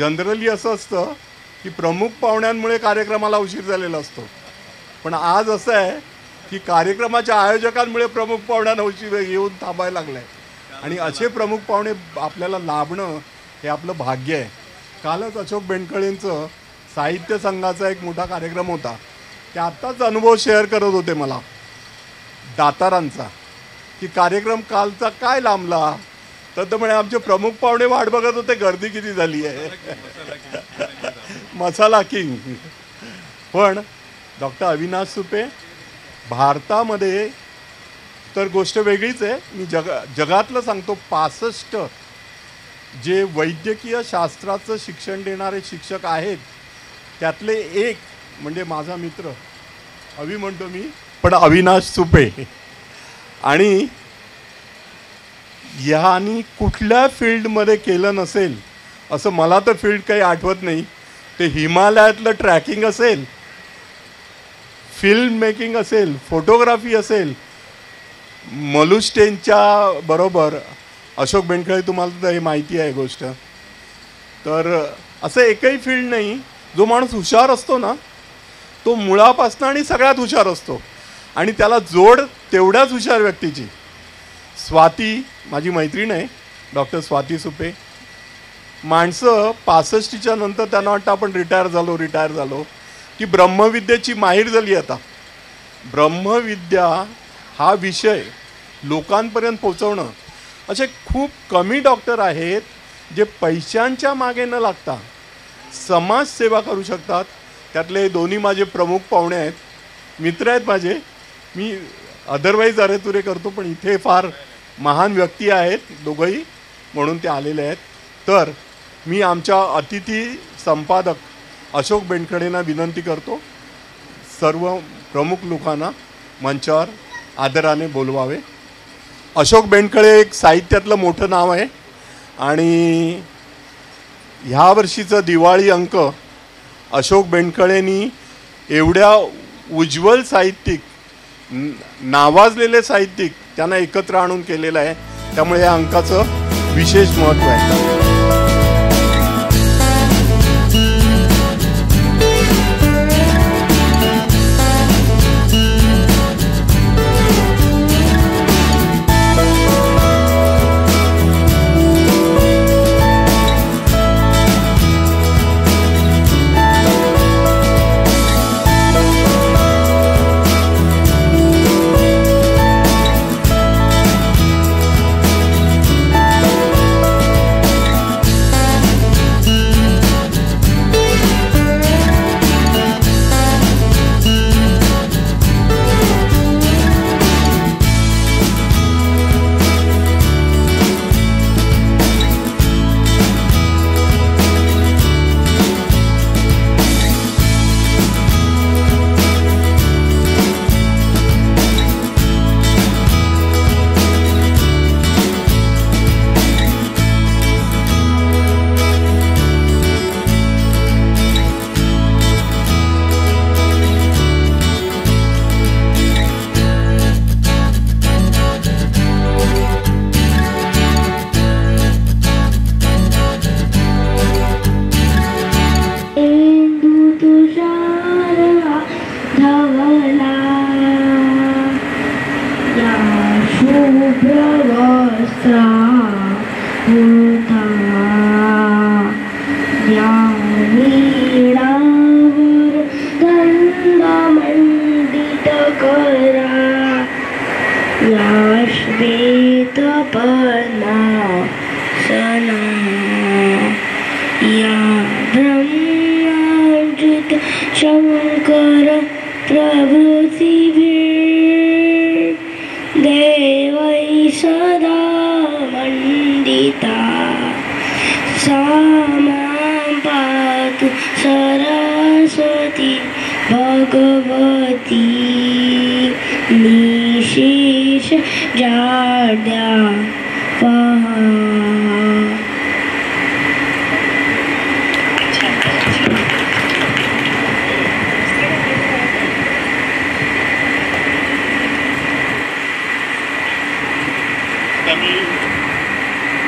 Generally असं असतं की प्रमुख पाहुण्यांमुळे कार्यक्रमाला उशीर झालेला असतो, पण आज असं आहे की कार्यक्रमाच्या आयोजकांमुळे प्रमुख पाहुण्यांना उशीर येऊन थांबायला लागला आहे आणि असे प्रमुख पाहुणे आपल्याला लाभणं हे आपलं भाग्य आहे. कालच अशोक बेंडकळेंचं साहित्य संघाचा एक मोठा कार्यक्रम होता. ते आत्ताच अनुभव शेअर करत होते मला दातारांचा, की कार्यक्रम कालचा काय लांबला. तर म्हणे आमचे प्रमुख पाहुणे वाट बघत होते, गर्दी किती झाली आहे. मसाला किंग. पण डॉक्टर अविनाश सुपे भारतामध्ये तर गोष्ट वेगळीच आहे. मी जगातलं सांगतो, 65 जे वैद्यकीय शास्त्राचं शिक्षण देणारे शिक्षक आहेत त्यातले एक म्हणजे माझा मित्र अवी म्हणतो मी, पण अविनाश सुपे. आणि ह्यांनी कुठल्या फील्डमध्ये केलं नसेल असं मला तर फील्ड काही आठवत नाही. ते हिमालयातलं ट्रॅकिंग असेल, फिल्म मेकिंग असेल, फोटोग्राफी असेल. मलुस्टेनच्या बरोबर अशोक बेंडकळे, तुम्हाला तर हे माहिती आहे गोष्ट. तर असं एकही फील्ड नाही जो माणूस हुशार असतो ना तो मुळापासून आणि सगळ्यात हुशार असतो, आणि त्याला जोड तेवढ्याच हुशार व्यक्तीची. स्वाती माझी मैत्रीण आहे, डॉक्टर स्वाती सुपे. माणसं 65च्या नंतर त्यांना वाटतं आपण रिटायर झालो की ब्रह्मविद्येची माहीर झाली. आता ब्रह्मविद्या हा विषय लोकांपर्यंत पोचवणं, असे खूप कमी डॉक्टर आहेत जे पैशांच्या मागे न लागता समाजसेवा करू शकतात. त्यातले दोन्ही माझे प्रमुख पाहुणे आहेत, मित्र आहेत माझे. मी अदरवाईज अरे तुरे करतो, पण इथे फार महान व्यक्ती आहेत दोघंही, म्हणून ते आलेले आहेत. तर मी आमच्या अतिथी संपादक अशोक बेंडकळेंना विनंती करतो, सर्व प्रमुख लोकांना मंचावर आदराने बोलवावे. अशोक बेंडकळे एक साहित्यातलं मोठं नाव आहे आणि ह्या वर्षीचं दिवाळी अंक अशोक बेंडकळेंनी एवढ्या उज्ज्वल साहित्यिक, नावाजलेले साहित्यिक त्यांना एकत्र आणून केलेलं आहे. त्यामुळे या अंकाचं विशेष महत्त्व आहे.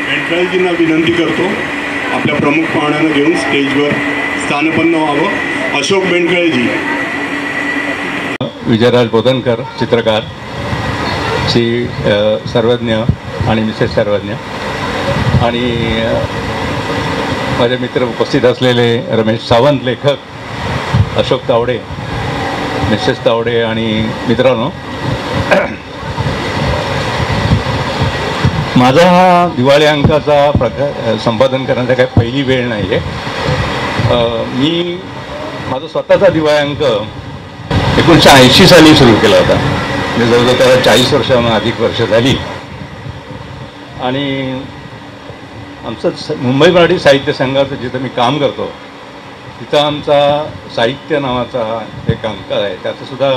बेंडकळेजींना विनंती करतो आपल्या प्रमुख पाहुण्यांना घेऊन स्टेजवर स्थानपन्न व्हावं. अशोक बेनकळेजी. विजयराज बोधनकर चित्रकार, श्री सर्वज्ञ आणि मिसेस सर्वज्ञ, आणि माझे मित्र उपस्थित असलेले रमेश सावंत लेखक, अशोक तावडे, मिसेस तावडे आणि मित्रांनो, माझा हा दिवाळी अंकाचा संपादन करण्याचा काही पहिली वेळ नाही आहे. मी माझा स्वतःचा दिवाळी अंक 1980 साली सुरू केला होता. म्हणजे जवळजवळ त्याला 40 वर्षाहून अधिक वर्ष झाली. आणि आमचं मुंबई मराठी साहित्य संघाचं जिथं मी काम करतो तिथं आमचा साहित्य नावाचा एक अंक आहे. त्याचंसुद्धा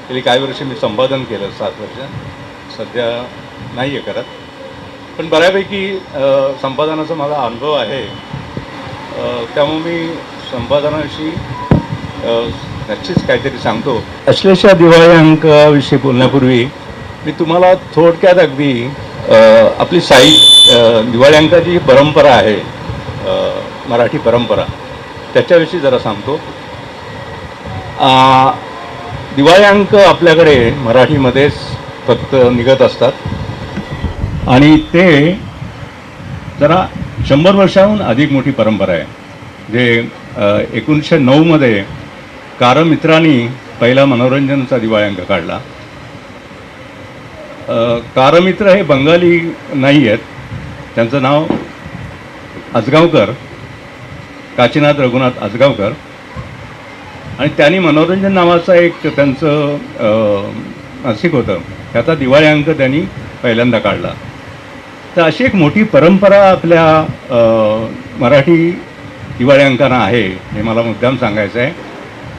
गेली काही वर्ष मी संपादन केलं, 7 वर्ष. सध्या नाही आहे करत, पण बऱ्यापैकी संपादनाचा माझा अनुभव आहे. त्यामुळे मी संपादनाविषयी नक्कीच काहीतरी सांगतो. अश्लेषा दिवाळी अंकाविषयी बोलण्यापूर्वी मी तुम्हाला थोडक्यात अगदी आपली दिवाळी अंकाची जी परंपरा आहे, मराठी परंपरा, त्याच्याविषयी जरा सांगतो. दिवाळी अंक आपल्याकडे मराठीमध्येच फक्त निघत असतात आणि ते जरा 100 वर्षाहून अधिक मोठी परंपरा आहे. जे 1909 मध्ये कारमित्रांनी पहिला मनोरंजनाचा दिवाळी अंक काढला. कारमित्र हे बंगाली नाही आहेत, त्यांचं नाव आजगावकर, काशीनाथ रघुनाथ आजगावकर, आणि त्यांनी मनोरंजन नावाचा एक त्यांचं मासिक होतं, त्याचा दिवाळी अंक त्यांनी पहिल्यांदा काढला. तर अशी एक मोठी परंपरा आपल्या मराठी दिवाळी अंकांना आहे, हे मला मुद्दाम सांगायचं आहे.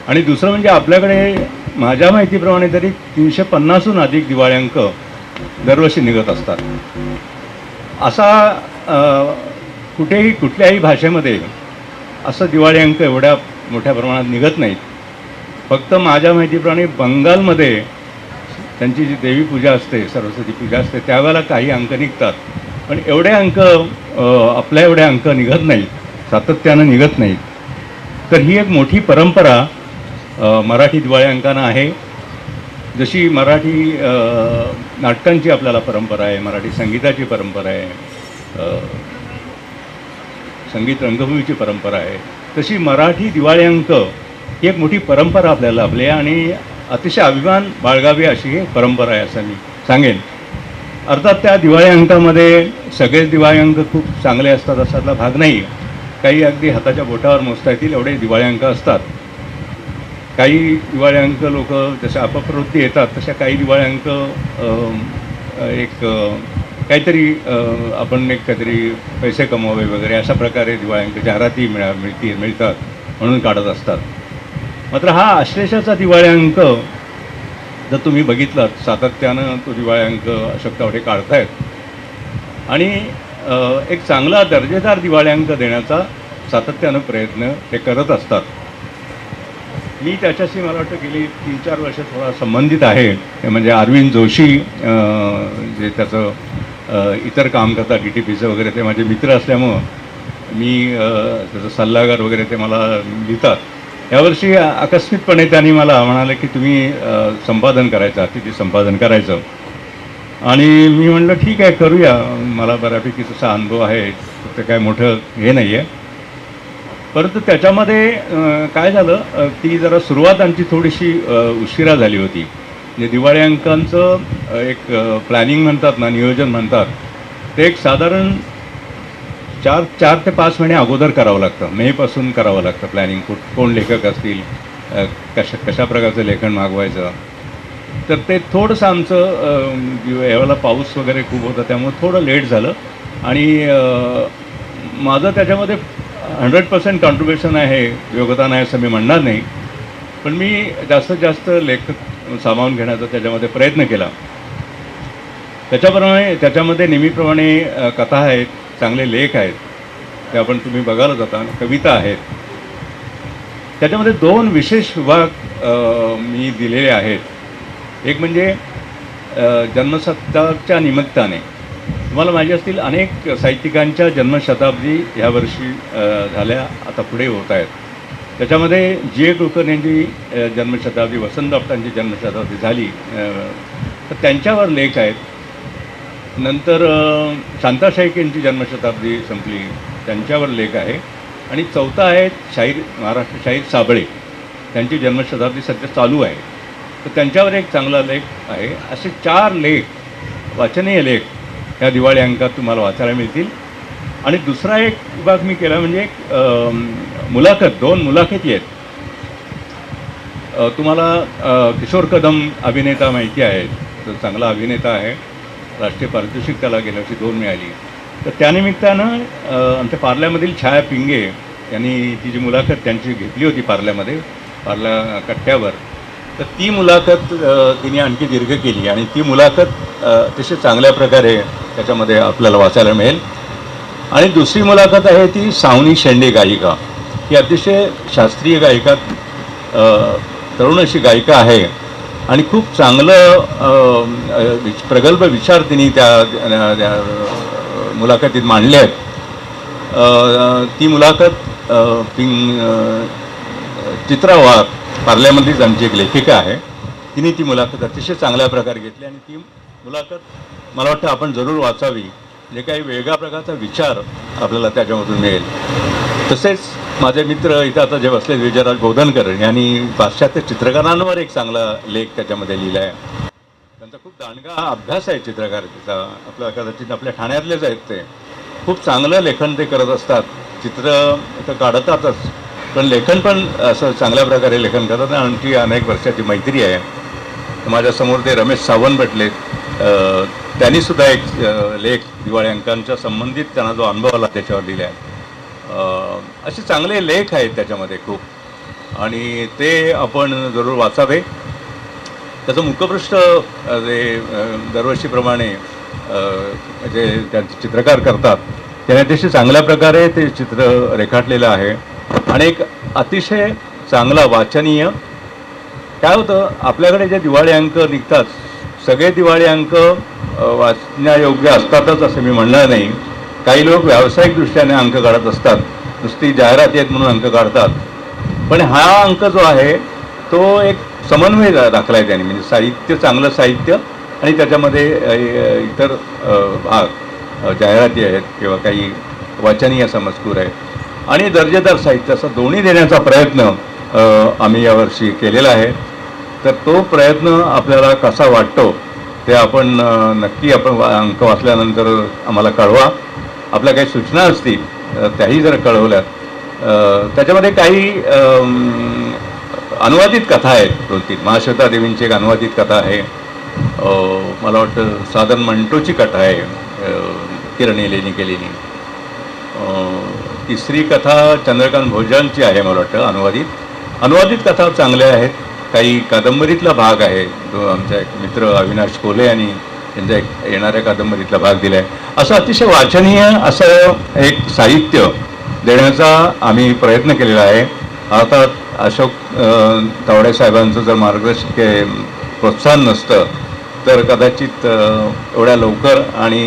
आणि दुसरं म्हणजे आपल्याकडे माझ्या माहितीप्रमाणे तरी 350हून अधिक दिवाळी अंक दरवर्षी निघत असतात. असा कुठल्याही भाषेमध्ये असं दिवाळी अंक एवढ्या मोठ्या प्रमाणात निघत नाहीत. फक्त माझ्या माहितीप्रमाणे बंगालमध्ये त्यांची जी देवी पूजा असते, सरस्वती पूजा असते, त्यावेळेला काही अंक निघतात, पण एवढे अंक आपल्या एवढे अंक निघत नाहीत, सातत्यानं निघत नाहीत. तर ही एक मोठी परंपरा मराठी दिवाळी अंकांना आहे. जशी मराठी नाटकांची आपल्याला परंपरा आहे, मराठी संगीताची परंपरा आहे, संगीत रंगभूमीची परंपरा आहे, तशी मराठी दिवाळी अंक ही एक मोठी परंपरा आपल्याला लाभली आहे आणि अतिशय अभिमान बाळगावी अशी ही परंपरा आहे असं मी सांगेन. अर्थात त्या दिवाळी अंकामध्ये सगळेच दिवाळी अंक खूप चांगले असतात असातला भाग नाही. काही अगदी हाताच्या बोटावर मोजता येतील एवढे दिवाळी अंक असतात. काही दिवाळी अंक लोक जशा अपप्रवृत्ती येतात तशा काही दिवाळी अंक काहीतरी आपण काहीतरी पैसे कमवावे वगैरे अशा प्रकारे दिवाळी अंक जाहिराती मिळतात म्हणून काढत असतात. मात्र हा अश्लेषाचा दिवाळी अंक जर तुम्ही बघितलात, सातत्यानं तो दिवाळी अंक अशोक तावडे काढतायत आणि एक चांगला दर्जेदार दिवाळी अंक देण्याचा सातत्यानं प्रयत्न ते करत असतात. मी त्याच्याशी मला वाटतं गेली 3-4 वर्ष थोडा संबंधित आहे. ते म्हणजे अरविंद जोशी जे त्याचं इतर काम करतात DTPचं वगैरे, ते माझे मित्र असल्यामुळं मी त्याचा सल्लागार वगैरे ते मला लिहितात. यावर्षी आकस्मिकपणे त्यांनी मला म्हणाले की तुम्ही संपादन करायचं, अतिथी संपादन करायचं. आणि मी म्हटलं ठीक आहे करूया, मला बऱ्यापैकी तसा अनुभव आहे, तर काय मोठं हे नाही आहे. परंतु त्याच्यामध्ये काय झालं, ती जरा सुरुवात आमची थोडीशी उशिरा झाली होती. म्हणजे दिवाळी अंकांचं एक प्लॅनिंग म्हणतात ना, नियोजन म्हणतात, ते एक साधारण 4 ते 5 महिने अगोदर करावं लागतं. मेपासून करावं लागतं प्लॅनिंग. कोण लेखक असतील, कशा प्रकारचं लेखन मागवायचं. तर ते थोडंसं आमचं यावेळेला पाऊस वगैरे खूप होता त्यामुळे थोडं लेट झालं. आणि माझं त्याच्यामध्ये 100% कॉन्ट्रिब्युशन आहे, योगदान आहे असं मी म्हणणार नाही, पण मी जास्तीत जास्त लेखक सामावून घेण्याचा त्याच्यामध्ये प्रयत्न केला. त्याच्यामध्ये नेहमीप्रमाणे कथा आहेत, चांगले लेख आहेत, ते आपण तुम्ही बघायला जाता, कविता आहेत. त्याच्यामध्ये 2 विशेष विभाग मी दिलेले आहेत. एक म्हणजे जन्मशताब्दीच्या निमित्ताने तुम्हाला माहिती असतील अनेक साहित्यिकांच्या जन्मशताब्दी ह्यावर्षी झाल्या, आता पुढे होत आहेत. त्याच्यामध्ये G.A. कुलकर्णींची जन्मशताब्दी, वसंत आपटांची जन्मशताब्दी झाली, तर त्यांच्यावर लेख आहेत. नंतर शांता शेख यांची जन्मशताब्दी संपली, त्यांच्यावर लेख आहे. आणि चौथा आहे महाराष्ट्र शाहीर साबळे, त्यांची जन्मशताब्दी सध्या चालू आहे, तर त्यांच्यावर एक चांगला लेख आहे. असे 4 लेख, वाचनीय लेख ह्या दिवाळी अंकात तुम्हाला वाचायला मिळतील. आणि दुसरा एक विभाग मी केला म्हणजे एक मुलाखत, 2 मुलाखती आहेत. तुम्हाला किशोर कदम अभिनेता माहिती आहे, तो चांगला अभिनेता आहे, राष्ट्रीय पारितोषिक त्याला गेल्या वर्षी 2 मिळाली. तर त्यानिमित्तानं आमच्या पार्ल्यामधील छाया पिंगे यांनी ती जी मुलाखत त्यांची घेतली होती पार्ल्या कट्ट्यावर, तर ती मुलाखत तिने आणखी दीर्घ केली आणि ती मुलाखत अतिशय चांगल्या प्रकारे त्याच्यामध्ये आपल्याला वाचायला मिळेल. आणि दुसरी मुलाखत आहे ती सावनी शेंडे गायिका, ही अतिशय शास्त्रीय गायिका, तरुण अशी गायिका आहे आणि खूप चांगलं प्रगल्भ विचार तिने त्या मुलाखतीत मांडले आहेत. ती मुलाखत चित्रा वाघ, पार्ल्यामधलीच आमची एक लेखिका आहे, तिने ती मुलाखत अतिशय चांगल्या प्रकारे घेतली आणि ती मुलाखत मला वाटतं आपण जरूर वाचावी. जे काही वेगळ्या प्रकारचा विचार आपल्याला त्याच्यामधून मिळेल. तसेच माझे मित्र इथं आता जे बसले विजयराज बोधनकर यांनी पाश्चात्य चित्रकारांवर एक चांगला लेख त्याच्यामध्ये लिहिला आहे. त्यांचा खूप दांडगा अभ्यास आहे चित्रकाराचा. आपल्या कदाचित आपल्या ठाण्यातलेच आहेत, ते खूप चांगलं लेखन ते करत असतात. चित्र तर काढतातच, पण लेखन पण असं चांगल्या प्रकारे लेखन करतात. आणखी अनेक वर्षाची मैत्री आहे. माझ्यासमोर ते रमेश सावंत भेटले, त्यांनीसुद्धा एक लेख दिवाळी अंकांच्या संबंधित त्यांना जो अनुभव आला त्याच्यावर दिला आहे. असे चांगले लेख आहेत त्याच्यामध्ये खूप, आणि ते आपण जरूर वाचावे. त्याचं मुखपृष्ठ जे दरवर्षीप्रमाणे जे त्यांचे चित्रकार करतात त्याने अतिशय चांगल्या प्रकारे ते चित्र रेखाटलेलं आहे आणि एक अतिशय चांगला वाचनीय. काय होतं, आपल्याकडे जे दिवाळी अंक निघतात, सगळे दिवाळी अंक वाचण्यायोग्य असतातच असं मी म्हणणार नाही. काही लोक व्यावसायिक दृष्ट्याने अंक काढत असतात, नुसती जाहिराती आहेत म्हणून अंक काढतात. पण हा अंक जो आहे तो एक समन्वय दाखला आहे त्यांनी, म्हणजे साहित्य, चांगलं साहित्य आणि त्याच्यामध्ये इतर भाग, जाहिराती आहेत किंवा काही वाचनीय असा मजकूर आहे आणि दर्जेदार साहित्य, असं दोन्ही देण्याचा प्रयत्न आम्ही यावर्षी केलेला आहे. तर तो प्रयत्न आपल्याला कसा वाटतो ते आपण नक्की आपण अंक वाचल्यानंतर आम्हाला कळवा. आपल्या काही सूचना असतील त्याही जर कळवल्यात. त्याच्यामध्ये काही अनुवादित कथा आहेत, 2-3. महाश्वेता देवींची एक अनुवादित कथा आहे. मला वाटतं साधन मंटोची कथा आहे, किरणी लेणी केलेली. तिसरी कथा चंद्रकांत भोजांची आहे मला वाटतं, अनुवादित कथा चांगल्या आहेत. काही कादंबरीतला भाग आहे, जो आमचा एक मित्र अविनाश कोले यांनी त्यांच्या एक येणाऱ्या कादंबरीतला भाग दिला आहे. असं अतिशय वाचनीय असं एक साहित्य देण्याचा आम्ही प्रयत्न केलेला आहे. अर्थात अशोक तावडे साहेबांचं जर मार्गदर्शक प्रोत्साहन नसतं तर कदाचित एवढ्या लवकर आणि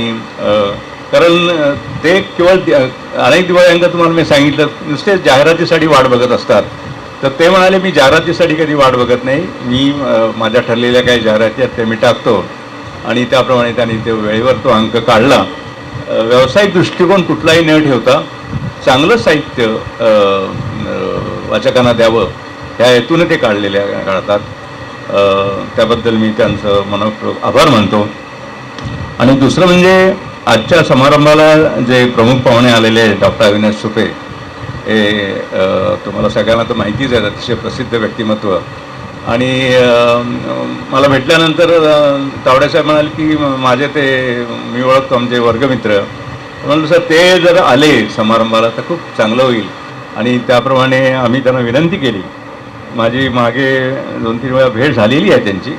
कारण ते केवळ अनेक दिवाळी अंक तुम्हाला मी सांगितलं नुसते जाहिरातीसाठी वाट बघत असतात. तर ते म्हणाले मी जाहिरातीसाठी कधी वाट बघत नाही, मी माझ्या ठरलेल्या काही जाहिराती आहेत ते मी टाकतो आणि त्याप्रमाणे त्यांनी ते वेळेवर तो अंक काढला. व्यावसायिक दृष्टिकोन कुठलाही न ठेवता चांगलं साहित्य वाचकांना द्यावं ह्या हेतूने ते काढतात. त्याबद्दल मी त्यांचं मनपूर्वक आभार मानतो. आणि दुसरं म्हणजे आजच्या समारंभाला जे प्रमुख पाहुणे आलेले आहेत, डॉक्टर अविनाश सुपे, हे तुम्हाला सगळ्यांना तर माहितीच आहे, अतिशय प्रसिद्ध व्यक्तिमत्व. आणि मला भेटल्यानंतर तावडेसाहेब म्हणाले की माझे ते मी ओळखतो आमचे वर्गमित्र, म्हणलं सर ते जर आले समारंभाला तर खूप चांगलं होईल. आणि त्याप्रमाणे आम्ही त्यांना विनंती केली. माझी मागे 2-3 वेळा भेट झालेली आहे त्यांची.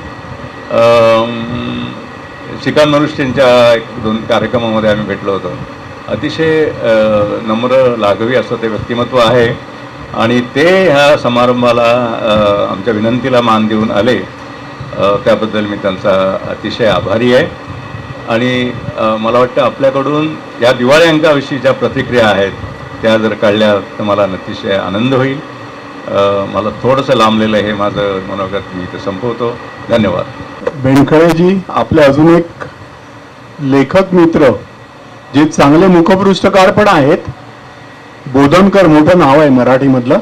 श्रीकांत मनुष्य यांच्या 1-2 कार्यक्रमामध्ये आम्ही भेटलो होतो. अतिशय नम्र लाघवी असं ते व्यक्तिमत्व आहे आणि ते ह्या समारंभाला आमच्या विनंतीला मान देऊन आले. त्याबद्दल मी त्यांचा अतिशय आभारी आहे. आणि मला वाटतं आपल्याकडून या दिवाळी अंकाविषयी ज्या प्रतिक्रिया आहेत त्या जर कळल्या तर मला अतिशय आनंद होईल. मला थोडंसं लांबलेलं हे माझं मनोगत मी इथं संपवतो. धन्यवाद. बेनखळेजी, आपले अजून एक लेखक मित्र जे चांगले मुखपृष्ठकार पण आहेत, बोधनकर मोठं नाव आहे मराठीमधलं,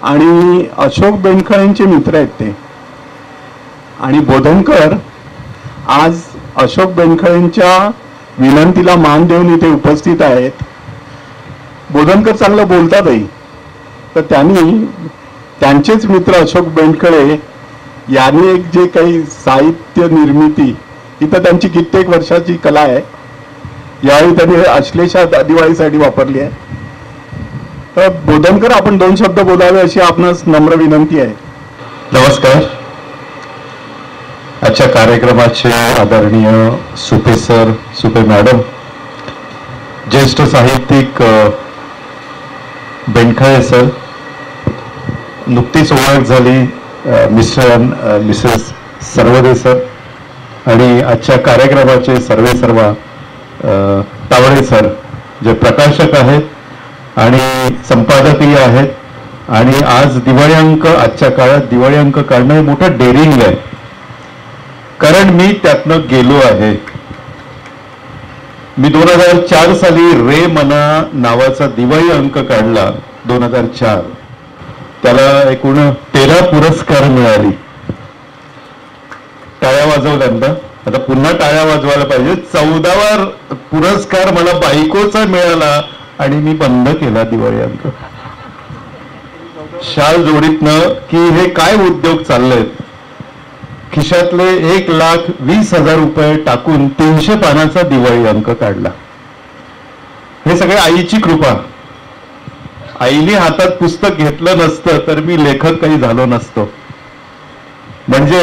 आणि अशोक बेनखळेंचे मित्र आहेत ते. आणि बोधनकर आज अशोक बेनखळेंच्या विनंतीला मान देऊन इथे उपस्थित आहेत. बोधनकर चांगलं बोलतातही, तर त्यांचेच मित्र अशोक बेनखळे यांनी एक जे काही साहित्य निर्मिती, इथं त्यांची कित्येक वर्षाची कला आहे, यावेळी त्यांनी अश्लेषा दिवाळीसाठी वापरली आहे. तर बोधनकर, आपण 2 शब्द बोलावे अशी आपणास नम्र विनंती आहे. नमस्कार. आजच्या कार्यक्रमाचे आदरणीय सुपे सर, सुपे मॅडम, ज्येष्ठ साहित्यिक बेनखळे सर, नुकतीच ओळख झाली मिस्टर मिसेस सर्वदे सर, आणि आजच्या कार्यक्रमाचे सर्व तावडे सर, जे प्रकाशक आहेत आणि संपादकही आहेत. आणि आज दिवाळी अंक, आजच्या काळात दिवाळी अंक काढणं हे मोठं डेअरिंग आहे, कारण मी त्यातनं गेलो आहे. मी 2004 साली रे मना नावाचा दिवाळी अंक काढला. 2004 त्याला एकूण 13 पुरस्कार मिळाली. टाळ्या वाजवल्या. आता पुन्हा टाळ्या वाजवायला पाहिजे. 14वा पुरस्कार मला बायकोचा मिळाला आणि मी बंद केला दिवाळी अंक. शाल जोडीतनं की हे काय उद्योग चाललेत. खिशातले 1,20,000 रुपये टाकून 300 पानाचा दिवाळी अंक काढला. हे सगळे आईची कृपा. आईने हातात पुस्तक घेतलं नसतं तर मी लेखक काही झालो नसतो. म्हणजे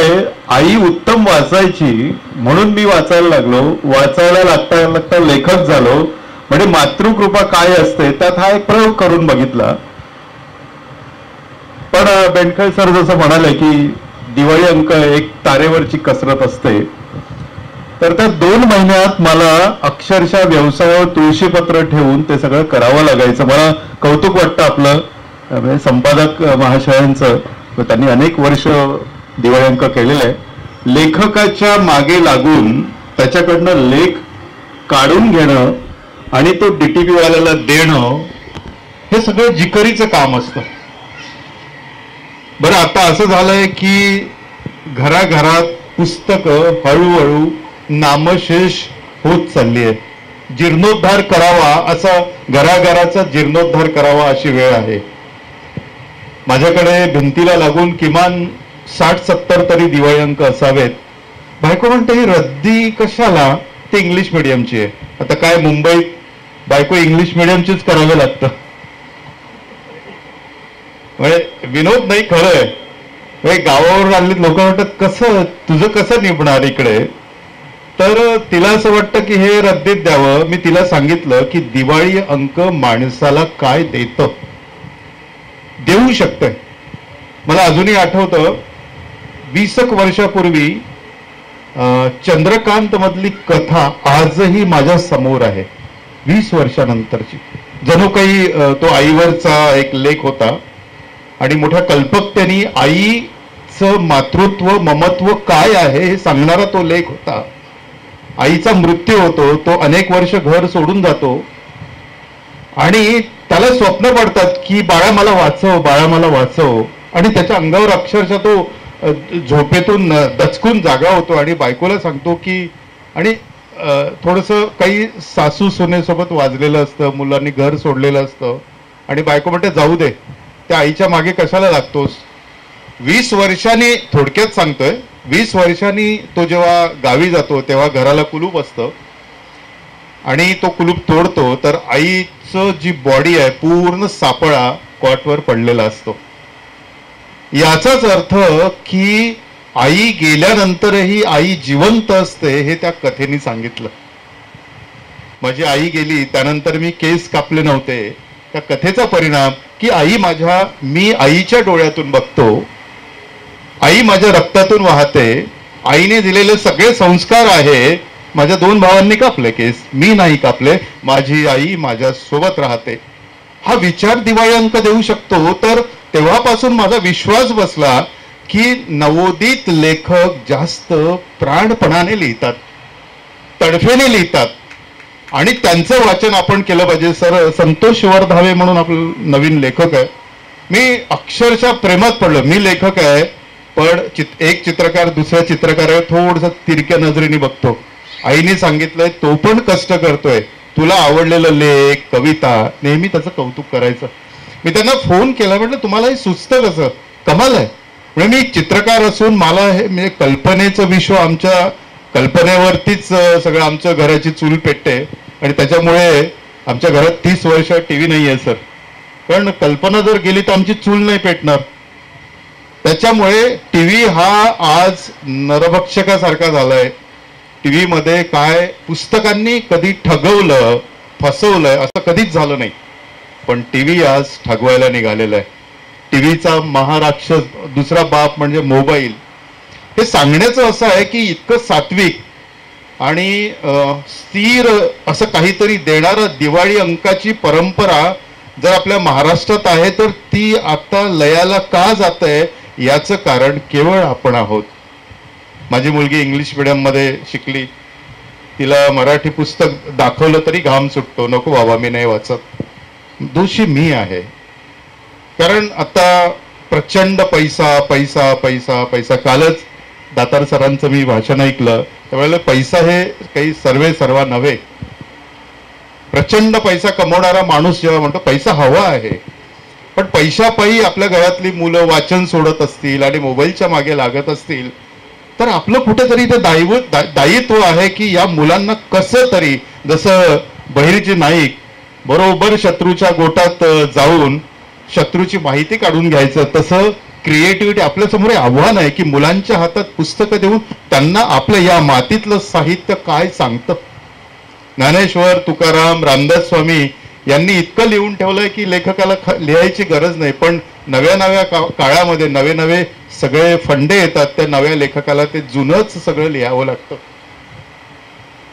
आई उत्तम वाचायची म्हणून मी वाचायला लागलो. वाचायला लागता लेखक झालो. म्हणजे मातृकृपा काय असते त्यात हा एक प्रयोग करून बघितला. पण बेनखळे सर जसं म्हणाले की दिवाळी अंक एक तारेवरची कसरत असते, तर त्या 2 महिन्यात मला अक्षरशः व्यवसायावर तुळशीपत्र ठेवून ते सगळं करावं लागायचं. मला कौतुक वाटतं आपलं संपादक महाशयांचं. त्यांनी अनेक वर्ष दिवाळी अंक केलेला आहे. लेखकाच्या मागे लागून त्याच्याकडनं लेख काढून घेणं आणि तो DTP वाल्याला देणं हे सगळं जिकरीचं काम असतं. बरं, आता असं झालंय की घराघरात पुस्तकं हळूहळू नामशेष होत चालली आहे. जीर्णोद्धार करावा, असा घराघराचा जीर्णोद्धार करावा अशी वेळ आहे. माझ्याकडे भिंतीला लागून किमान 60-70 तरी दिवाळी अंक असावेत. बायको म्हणते ही रद्दी कशाला, ते इंग्लिश मिडियमची आहे. आता काय मुंबईत बायको इंग्लिश मिडियमचीच करावं लागतं. म्हणजे विनोद नाही, खरं आहे. गावावर आलेली लोक म्हणतात कसं तुझं कसं निभणार इकडे. तर तिला असं वाटतं की हे रद्दीत द्यावं. मी तिला सांगितलं की दिवाळी अंक माणसाला काय देतं, देऊ शकतंय. मला अजूनही आठवतं 20 वर्षापूर्वी चंद्रकांत मधली कथा आजही माझ्या समोर आहे. 20 वर्षानंतरची. जणू काही तो आईवरचा एक लेख होता आणि मोठ्या कल्पकतेने आईचं मातृत्व ममत्व काय आहे हे सांगणारा तो लेख होता. आईचा मृत्यू होतो, तो अनेक वर्ष घर सोडून जातो आणि त्याला स्वप्न पडतात की बाळा मला वाचव, बाळा मला वाचव. आणि त्याच्या अंगावर अक्षरशः तो झोपेतून दचकून जागा होतो आणि बायकोला सांगतो की, आणि थोडंसं काही सासू सुनेसोबत वाजलेलं असतं, मुलांनी घर सोडलेलं असतं आणि बायको म्हणते जाऊ दे, त्या आईच्या मागे कशाला लागतोस. 20 वर्षांनी, थोडक्यात सांगतोय, 20 वर्षांनी तो जेव्हा गावी जातो तेव्हा घराला कुलूप असतं आणि तो कुलूप तोडतो तर आईचं जी बॉडी आहे पूर्ण सापळा कॉटवर पडलेला असतो. याचाच अर्थ की आई गेल्यानंतरही आई जिवंत असते हे त्या कथेने सांगितलं. माझी आई गेली त्यानंतर मी केस कापले नव्हते. त्या कथेचा परिणाम की आई मी आईच्या डोळ्यातून बघतो, आई माझ्या रक्तातून वाहते, आईने दिलेले सगळे संस्कार आहे माझ्या 2 भावांनी कापले केस, मी नाही कापले, माझी आई माझ्या सोबत राहते. हा विचार दिवाळी अंक देऊ शकतो. तर तेव्हापासून माझा विश्वास बसला की नवोदित लेखक जास्त प्राणपणाने लिहितात, तडफेने लिहितात आणि त्यांचं वाचन आपण केलं पाहिजे. संतोष वर्धावे म्हणून आपलं नवीन लेखक आहे, मी अक्षरशः प्रेमात पडलो. मी लेखक आहे पण एक चित्रकार दुसऱ्या चित्रकारावर थोडस तिरक्या नजरेने बघतो. आईने सांगितलंय तो पण कष्ट करतोय, तुला आवडलेलं लेख कविता नेहमी त्याचं कौतुक करायचं. मी त्यांना फोन केला, म्हटलं तुम्हाला हे सुचतं कसं, कमाल आहे. म्हणजे मी चित्रकार असून मला हे म्हणजे कल्पनेचं विश्व, आमच्या कल्पनेवरतीच सगळं आमच्या घराची चूल पेटते आणि त्याच्यामुळे आमच्या घरात 30 वर्ष टीव्ही नाही आहे सर. कारण कल्पना जर गेली तर आमची चूल नाही पेटणार. त्याच्यामुळे टीव्ही हा आज नरभक्षकासारखा झालाय. टीव्ही मध्ये काय पुस्तकांनी कधी ठगवलं फसवलंय असं कधीच झालं नाही, पण टीव्ही आज ठगवायला निघालेला आहे. टीव्हीचा महाराक्षस दुसरा बाप म्हणजे मोबाईल. हे सांगण्याचं असं आहे की इतकं सात्विक आणि स्थिर असं काहीतरी देणारं दिवाळी अंकाची परंपरा जर आपल्या महाराष्ट्रात आहे तर ती आता लयाला का जात आहे याचं कारण केवळ आपण आहोत. माझी मुलगी इंग्लिश मीडियममध्ये शिकली, तिला मराठी पुस्तक दाखवलं तरी घाम सुटतो, नको बाबा मी नाही वाचत. दोषी मी आहे. कारण आता प्रचंड पैसा पैसा पैसा पैसा. कालच दातार सरांचं मी भाषण ऐकलं, त्यावेळेला पैसा हे काही सर्वा नव्हे. प्रचंड पैसा कमवणारा माणूस जेव्हा म्हणतो पैसा हवा आहे, पण पैशापायी आपल्या घरातली मुलं वाचन सोडत असतील आणि मोबाईलच्या मागे लागत असतील तर आपलं कुठेतरी ते दायित्व आहे की या मुलांना कसं तरी, जसं बहिर्जी नाईक बरोबर शत्रूच्या गोटात जाऊन शत्रूची माहिती काढून घ्यायचं, तसं क्रिएटिव्हिटी आपल्यासमोर आव्हान आहे की मुलांच्या हातात पुस्तकं देऊन त्यांना आपलं या मातीतलं साहित्य काय सांगतं. ज्ञानेश्वर, तुकाराम, रामदास स्वामी यांनी इतकं लिहून ठेवलंय की लेखकाला लिहायची गरज नाही, पण नव्या काळामध्ये नवे सगळे फंडे येतात, त्या नव्या लेखकाला ते जुनंच सगळं लिहावं लागतं.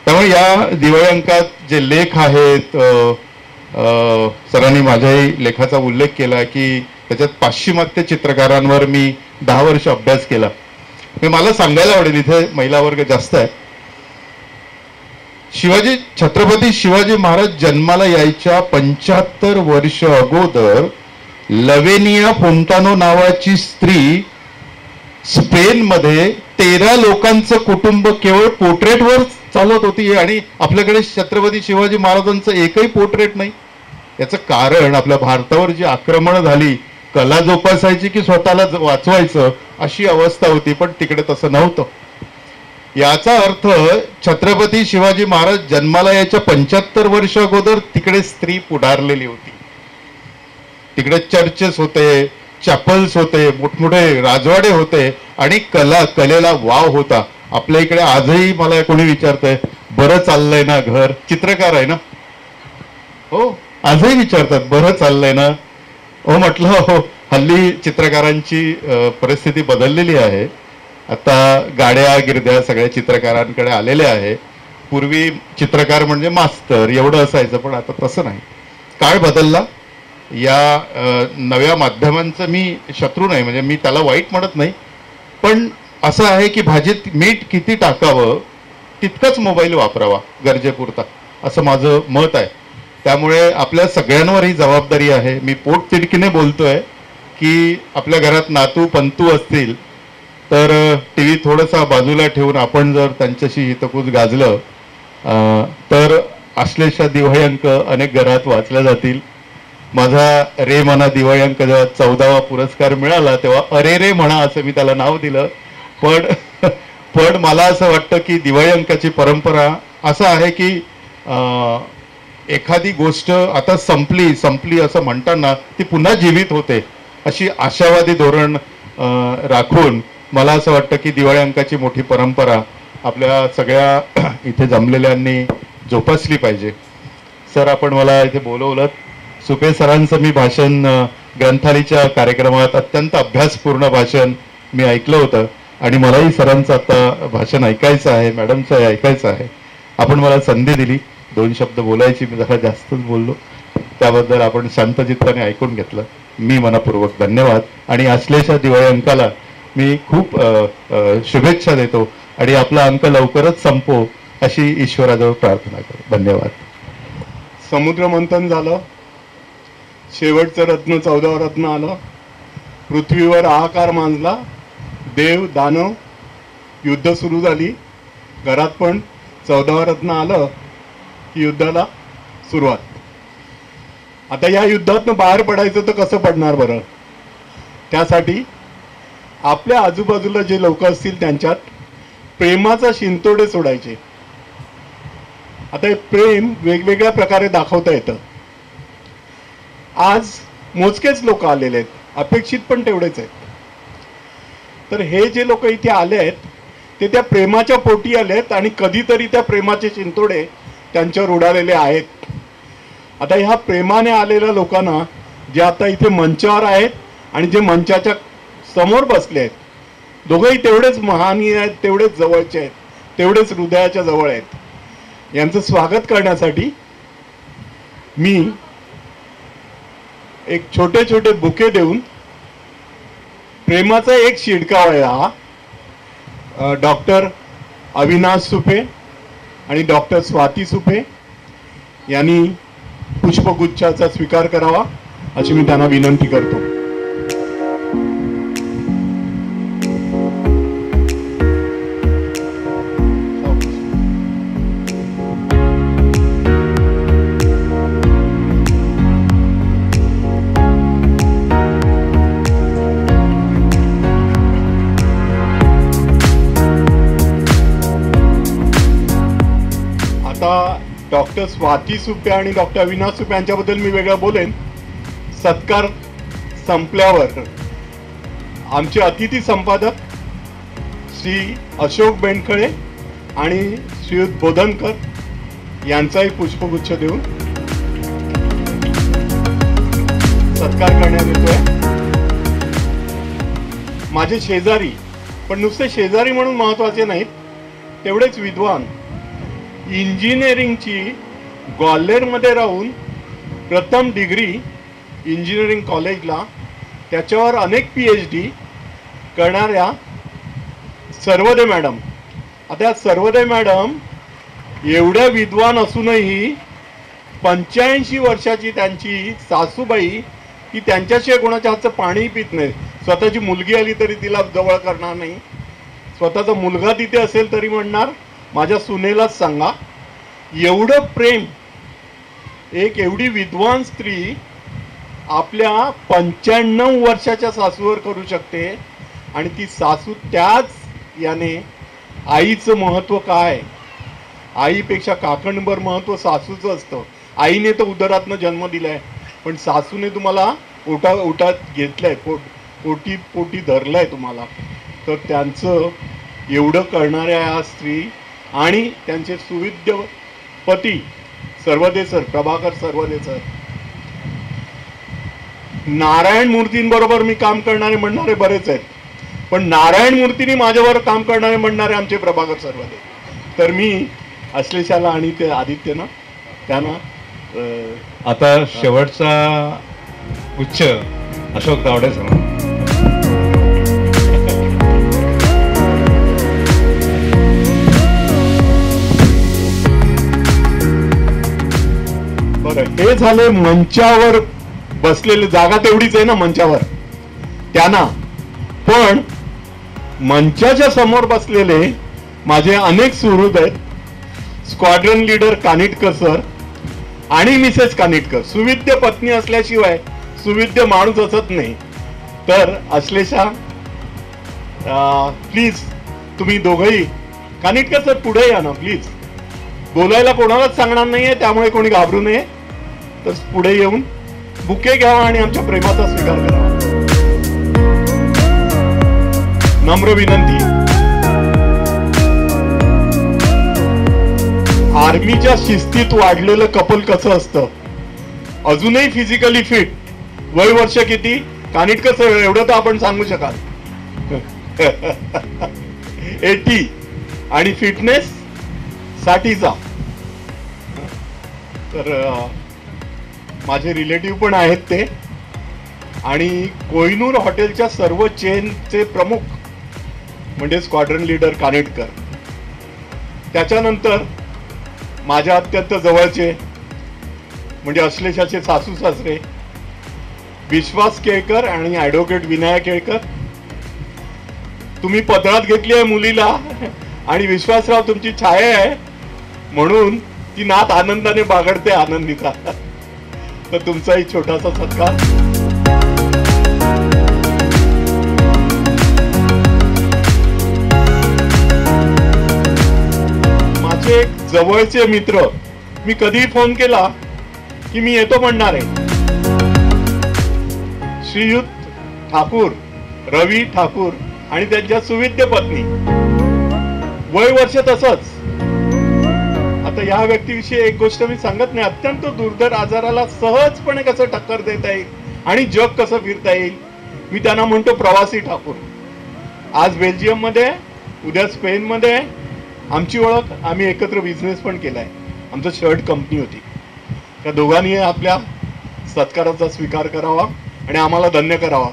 त्यामुळे या दिवाळी अंकात जे लेख आहेत, सरांनी माझ्याही लेखाचा उल्लेख केला की त्याच्यात पाश्चिमात्य चित्रकारांवर मी 10 वर्ष अभ्यास केला. मला सांगायला आवडेल, इथे महिला वर्ग जास्त आहे. छत्रपती शिवाजी महाराज जन्माला यायच्या 75 वर्ष अगोदर लवेनिया फोंटानो नावाची स्त्री स्पेनमध्ये 13 लोकांचं कुटुंब केवळ पोर्ट्रेटवर चालत होती आणि आपल्याकडे छत्रपती शिवाजी महाराजांचं एकही पोर्ट्रेट नाही. याचं कारण आपल्या भारतावर जी आक्रमणं झाली, कला जोपासायची की स्वतःला वाचवायचं अशी अवस्था होती, पण तिकडे तसं नव्हतं. याचा अर्थ छत्रपती शिवाजी महाराज जन्माला याच्या 75 वर्ष अगोदर तिकडे स्त्री पुढारलेली होती. तिकडे चर्चेस होते, चॅपल्स होते, मोठमोठे राजवाडे होते आणि कलेला वाव होता. आपल्या इकडे आजही मला कोणी विचारतंय बरं चाललंय ना घर, चित्रकार आहे ना, हो आजही विचारतात बरं चाललंय ना. हो म्हटलं हो, हल्ली चित्रकारांची परिस्थिती बदललेली आहे. आता गाड्या गिरद्या सगळ्या चित्रकारांकडे आलेल्या आहे. पूर्वी चित्रकार म्हणजे मास्तर एवढं असायचं, पण आता तसं नाही. काळ बदलला. या नव्या माध्यमांचं मी शत्रू नाही, म्हणजे मी त्याला वाईट म्हणत नाही, पण असं आहे की भाजीत मीठ किती टाकावं तितकंच मोबाईल वापरावा गरजेपुरता, असं माझं मत आहे. त्यामुळे आपल्या सगळ्यांवर ही जबाबदारी आहे. मी पोटतिडकीने बोलतोय की आपल्या घरात नातू पंतू असतील तर टीव्ही थोडासा बाजूला ठेवून आपण जर त्यांच्याशी हितगुज गाजलं तर अश्लेषा दिवाळी अंक अनेक घरात वाचल्या जातील. माझा रे म्हणा दिवाळी अंक जेव्हा 14वा पुरस्कार मिळाला तेव्हा अरे रे म्हणा असं मी त्याला नाव दिलं. पण मला असं वाटतं की दिवाळी अंकाची परंपरा असं आहे की एखादी गोष्ट आता संपली असं म्हणताना ती पुन्हा जीवित होते, अशी आशावादी धोरण राखून मला असं वाटतं की दिवाळी अंकाची मोठी परंपरा आपल्या सगळ्या इथे जमलेल्यांनी जोपासली पाहिजे. सर, आपण मला इथे बोलवलं. सुपे सरांचं मी भाषण ग्रंथालयाच्या कार्यक्रमात अत्यंत अभ्यासपूर्ण भाषण मी ऐकलं होतं आणि मलाही सरांचं आता भाषण ऐकायचं आहे, मॅडमचं ऐकायचं आहे. आपण मला संधी दिली, 2 शब्द बोलायची, मी जरा जास्तच बोललो, त्याबद्दल आपण शांतचित्ताने ऐकून घेतलं. मी मनपूर्वक धन्यवाद. आणि आश्लेषा दिवाळी अंकाला मी खूप शुभेच्छा देतो आणि आपला अंक लवकरच संपो अशी ईश्वराजवळ प्रार्थना करतो. धन्यवाद. समुद्र मंथन झालं, शेवटचं रत्न 14वं रत्न आलं, पृथ्वीवर हाहाकार माजला, देव दानव युद्ध सुरू झाली, घरात पण 14वं रत्न आलं की युद्धाला सुरुवात. आता या युद्धातनं बाहेर पडायचं तर कसं पडणार बरं? त्यासाठी आपल्या आजूबाजूला जे लोक असतील त्यांच्यात प्रेमाचा शिंतोडे सोडायचे. आता हे प्रेम वेगवेगळ्या प्रकारे दाखवता येतं. आज मोजकेच लोक आलेले आहेत, अपेक्षित पण तेवढेच आहेत. तर हे जे लोक इथे आले आहेत ते त्या प्रेमाच्या पोटी आले आहेत आणि कधीतरी त्या प्रेमाचे शिंतोडे त्यांच्यावर उडालेले आहेत. आता ह्या प्रेमाने आलेल्या लोकांना जे आता इथे मंचावर आहेत आणि जे मंचाच्या समोर बसले आहेत, दोघंही तेवढेच महानीय आहेत, तेवढेच जवळचे आहेत, तेवढेच हृदयाच्या जवळ आहेत. यांचं स्वागत करण्यासाठी मी एक छोटे छोटे बुके देऊन प्रेमाचा एक शिडकावा हा डॉक्टर अविनाश सुपे आणि डॉक्टर स्वाती सुपे यांनी पुष्पगुच्छाचा स्वीकार करावा अशी मी त्यांना विनंती करतो. डॉक्टर स्वाती सुपे आणि डॉक्टर अविनाश सुपे यांच्याबद्दल मी वेगळं बोलेन. सत्कार संपल्यावर आमचे अतिथी संपादक श्री अशोक बेंडखळे आणि श्रीयुत बोधनकर यांचाही पुष्पगुच्छ देऊन सत्कार करण्यात येतोय. माझे शेजारी, पण नुसते शेजारी म्हणून महत्वाचे नाहीत, तेवढेच विद्वान, इंजिनिअरिंगची ग्वाल्हेरमध्ये राहून प्रथम डिग्री इंजिनिअरिंग कॉलेजला, त्याच्यावर अनेक PhD करणाऱ्या सर्वदे मॅडम. आता सर्वदे मॅडम एवढ्या विद्वान असूनही 85 वर्षाची त्यांची सासूबाई की त्यांच्याशिवाय कोणाच्या हातचं पाणी पित नाही. स्वतःची मुलगी आली तरी तिला जवळ करणार नाही, स्वतःचा मुलगा तिथे असेल तरी म्हणणार माझ्या सुनेलाच सांगा. एवढं प्रेम एक एवढी विद्वान स्त्री आपल्या 95 वर्षाच्या सासूवर करू शकते. आणि ती सासू त्याच याने आईचं महत्व काय, आईपेक्षा काकणभर महत्व सासूचं असतं. आईने तर उदरातनं जन्म दिलाय, पण सासूने तुम्हाला ओटात घेतलंय, पोटी पोटी धरलंय तुम्हाला. तर त्यांचं एवढं करणाऱ्या या स्त्री आणि त्यांचे सुविद्य पती सर्वदे सर, प्रभाकर सर्वदे सर, नारायण मूर्तींबरोबर मी काम करणारे म्हणणारे बरेच आहेत, पण नारायण मूर्तींनी माझ्यावर काम करणारे म्हणणारे आमचे प्रभाकर सर्वदे. तर मी अश्लेषाला आणि ते आदित्यना त्यांना आता शेवटचा गुच्छ अशोक तावडे सर. हे झाले मंचावर बसलेले, जागा तेवढीच आहे ना मंचावर त्यांना, पण मंचाच्या समोर बसलेले माझे अनेक सुहृद आहेत. स्क्वाड्रन लीडर कानिटकर सर आणि मिसेस कानिटकर. सुविद्य पत्नी असल्याशिवाय सुविद्य माणूस असत नाही. तर अश्लेषा प्लीज तुम्ही दोघंही, कानिटकर सर पुढे या ना प्लीज. बोलायला कोणालाच सांगणार नाहीये, त्यामुळे कोणी घाबरू नये. तर पुढे येऊन बुके घ्यावा आणि आमच्या प्रेमाचा स्वीकार करावा. नम्र विनंती. आर्मीच्या शिस्तीत वाढलेलं कपल कसं असतं, अजूनही फिजिकली फिट, वय वर्ष किती कानिटकर सर एवढं तर आपण सांगू शकाल 80 आणि फिटनेस 60चा. तर माझे रिलेटिव्ह पण आहेत ते, आणि कोहिनूर हॉटेलच्या सर्व चेनचे प्रमुख म्हणजे स्क्वॉड्रन लीडर कानेटकर. त्याच्यानंतर माझ्या अत्यंत जवळचे म्हणजे अश्लेषाचे सासू सासरे विश्वास केळकर आणि ॲडव्होकेट विनायक केळकर. तुम्ही पदरात घेतली आहे मुलीला आणि विश्वासराव तुमची छाया आहे म्हणून ती नात आनंदाने बागडते आनंदीचा. तर तुमचाही छोटासा सत्कार. माझे एक जवळचे मित्र, मी कधीही फोन केला की मी येतो म्हणणार आहे, श्रीयुत ठाकूर, रवी ठाकूर आणि त्यांच्या सुविद्य पत्नी. वय वर्ष तसंच. आता या व्यक्तीविषयी एक गोष्ट मी सांगत नाही, अत्यंत दुर्धर आजाराला सहजपणे कसं टक्कर देता येईल आणि जग कसं फिरता येईल, मी त्यांना म्हणतो प्रवासी ठाकूर. आज बेल्जियम मध्ये, उद्या स्पेन मध्ये. आमची ओळख, आम्ही एकत्र बिझनेस पण केलाय. आमचं शर्ट कंपनी होती. त्या दोघांनी आपल्या सत्काराचा स्वीकार करावा आणि आम्हाला धन्य करावा.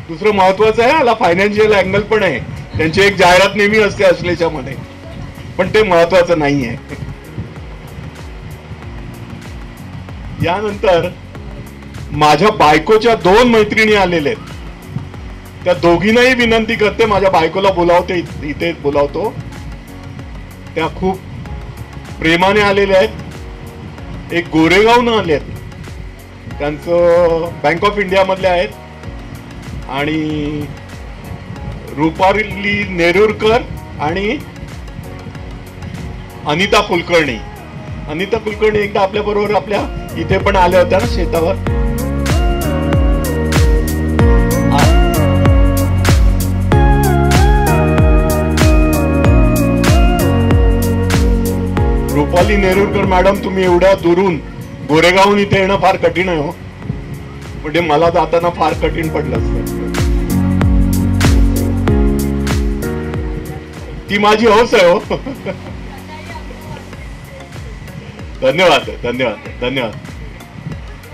दुसरं महत्वाचं आहे, याला फायनान्शियल अँगल पण आहे. त्यांची एक जाहिरात नेहमी असते अश्लेषामध्ये, पण ते महत्वाचं नाही आहे. यानंतर माझ्या बायकोच्या 2 मैत्रिणी आलेल्या आहेत. त्या दोघींनाही विनंती करते, माझ्या बायकोला बोलावते, इथे बोलावतो. त्या खूप प्रेमाने आलेल्या आहेत. एक गोरेगावनं आले आहेत, त्यांचं बँक ऑफ इंडिया मधले आहेत. आणि रुपाली नेरुरकर आणि अनिता कुलकर्णी. अनिता कुलकर्णी एकदा आपल्या बरोबर आपल्या इथे पण आल्या होत्या ना शेतावर. रुपाली नेरुरकर मॅडम, तुम्ही एवढ्या दुरून गोरेगावहून इथे येणं फार कठीण आहे हो. म्हणजे मला जाताना फार कठीण पडलं असतं. ती माझी हौस आहे हो. धन्यवाद धन्यवाद धन्यवाद.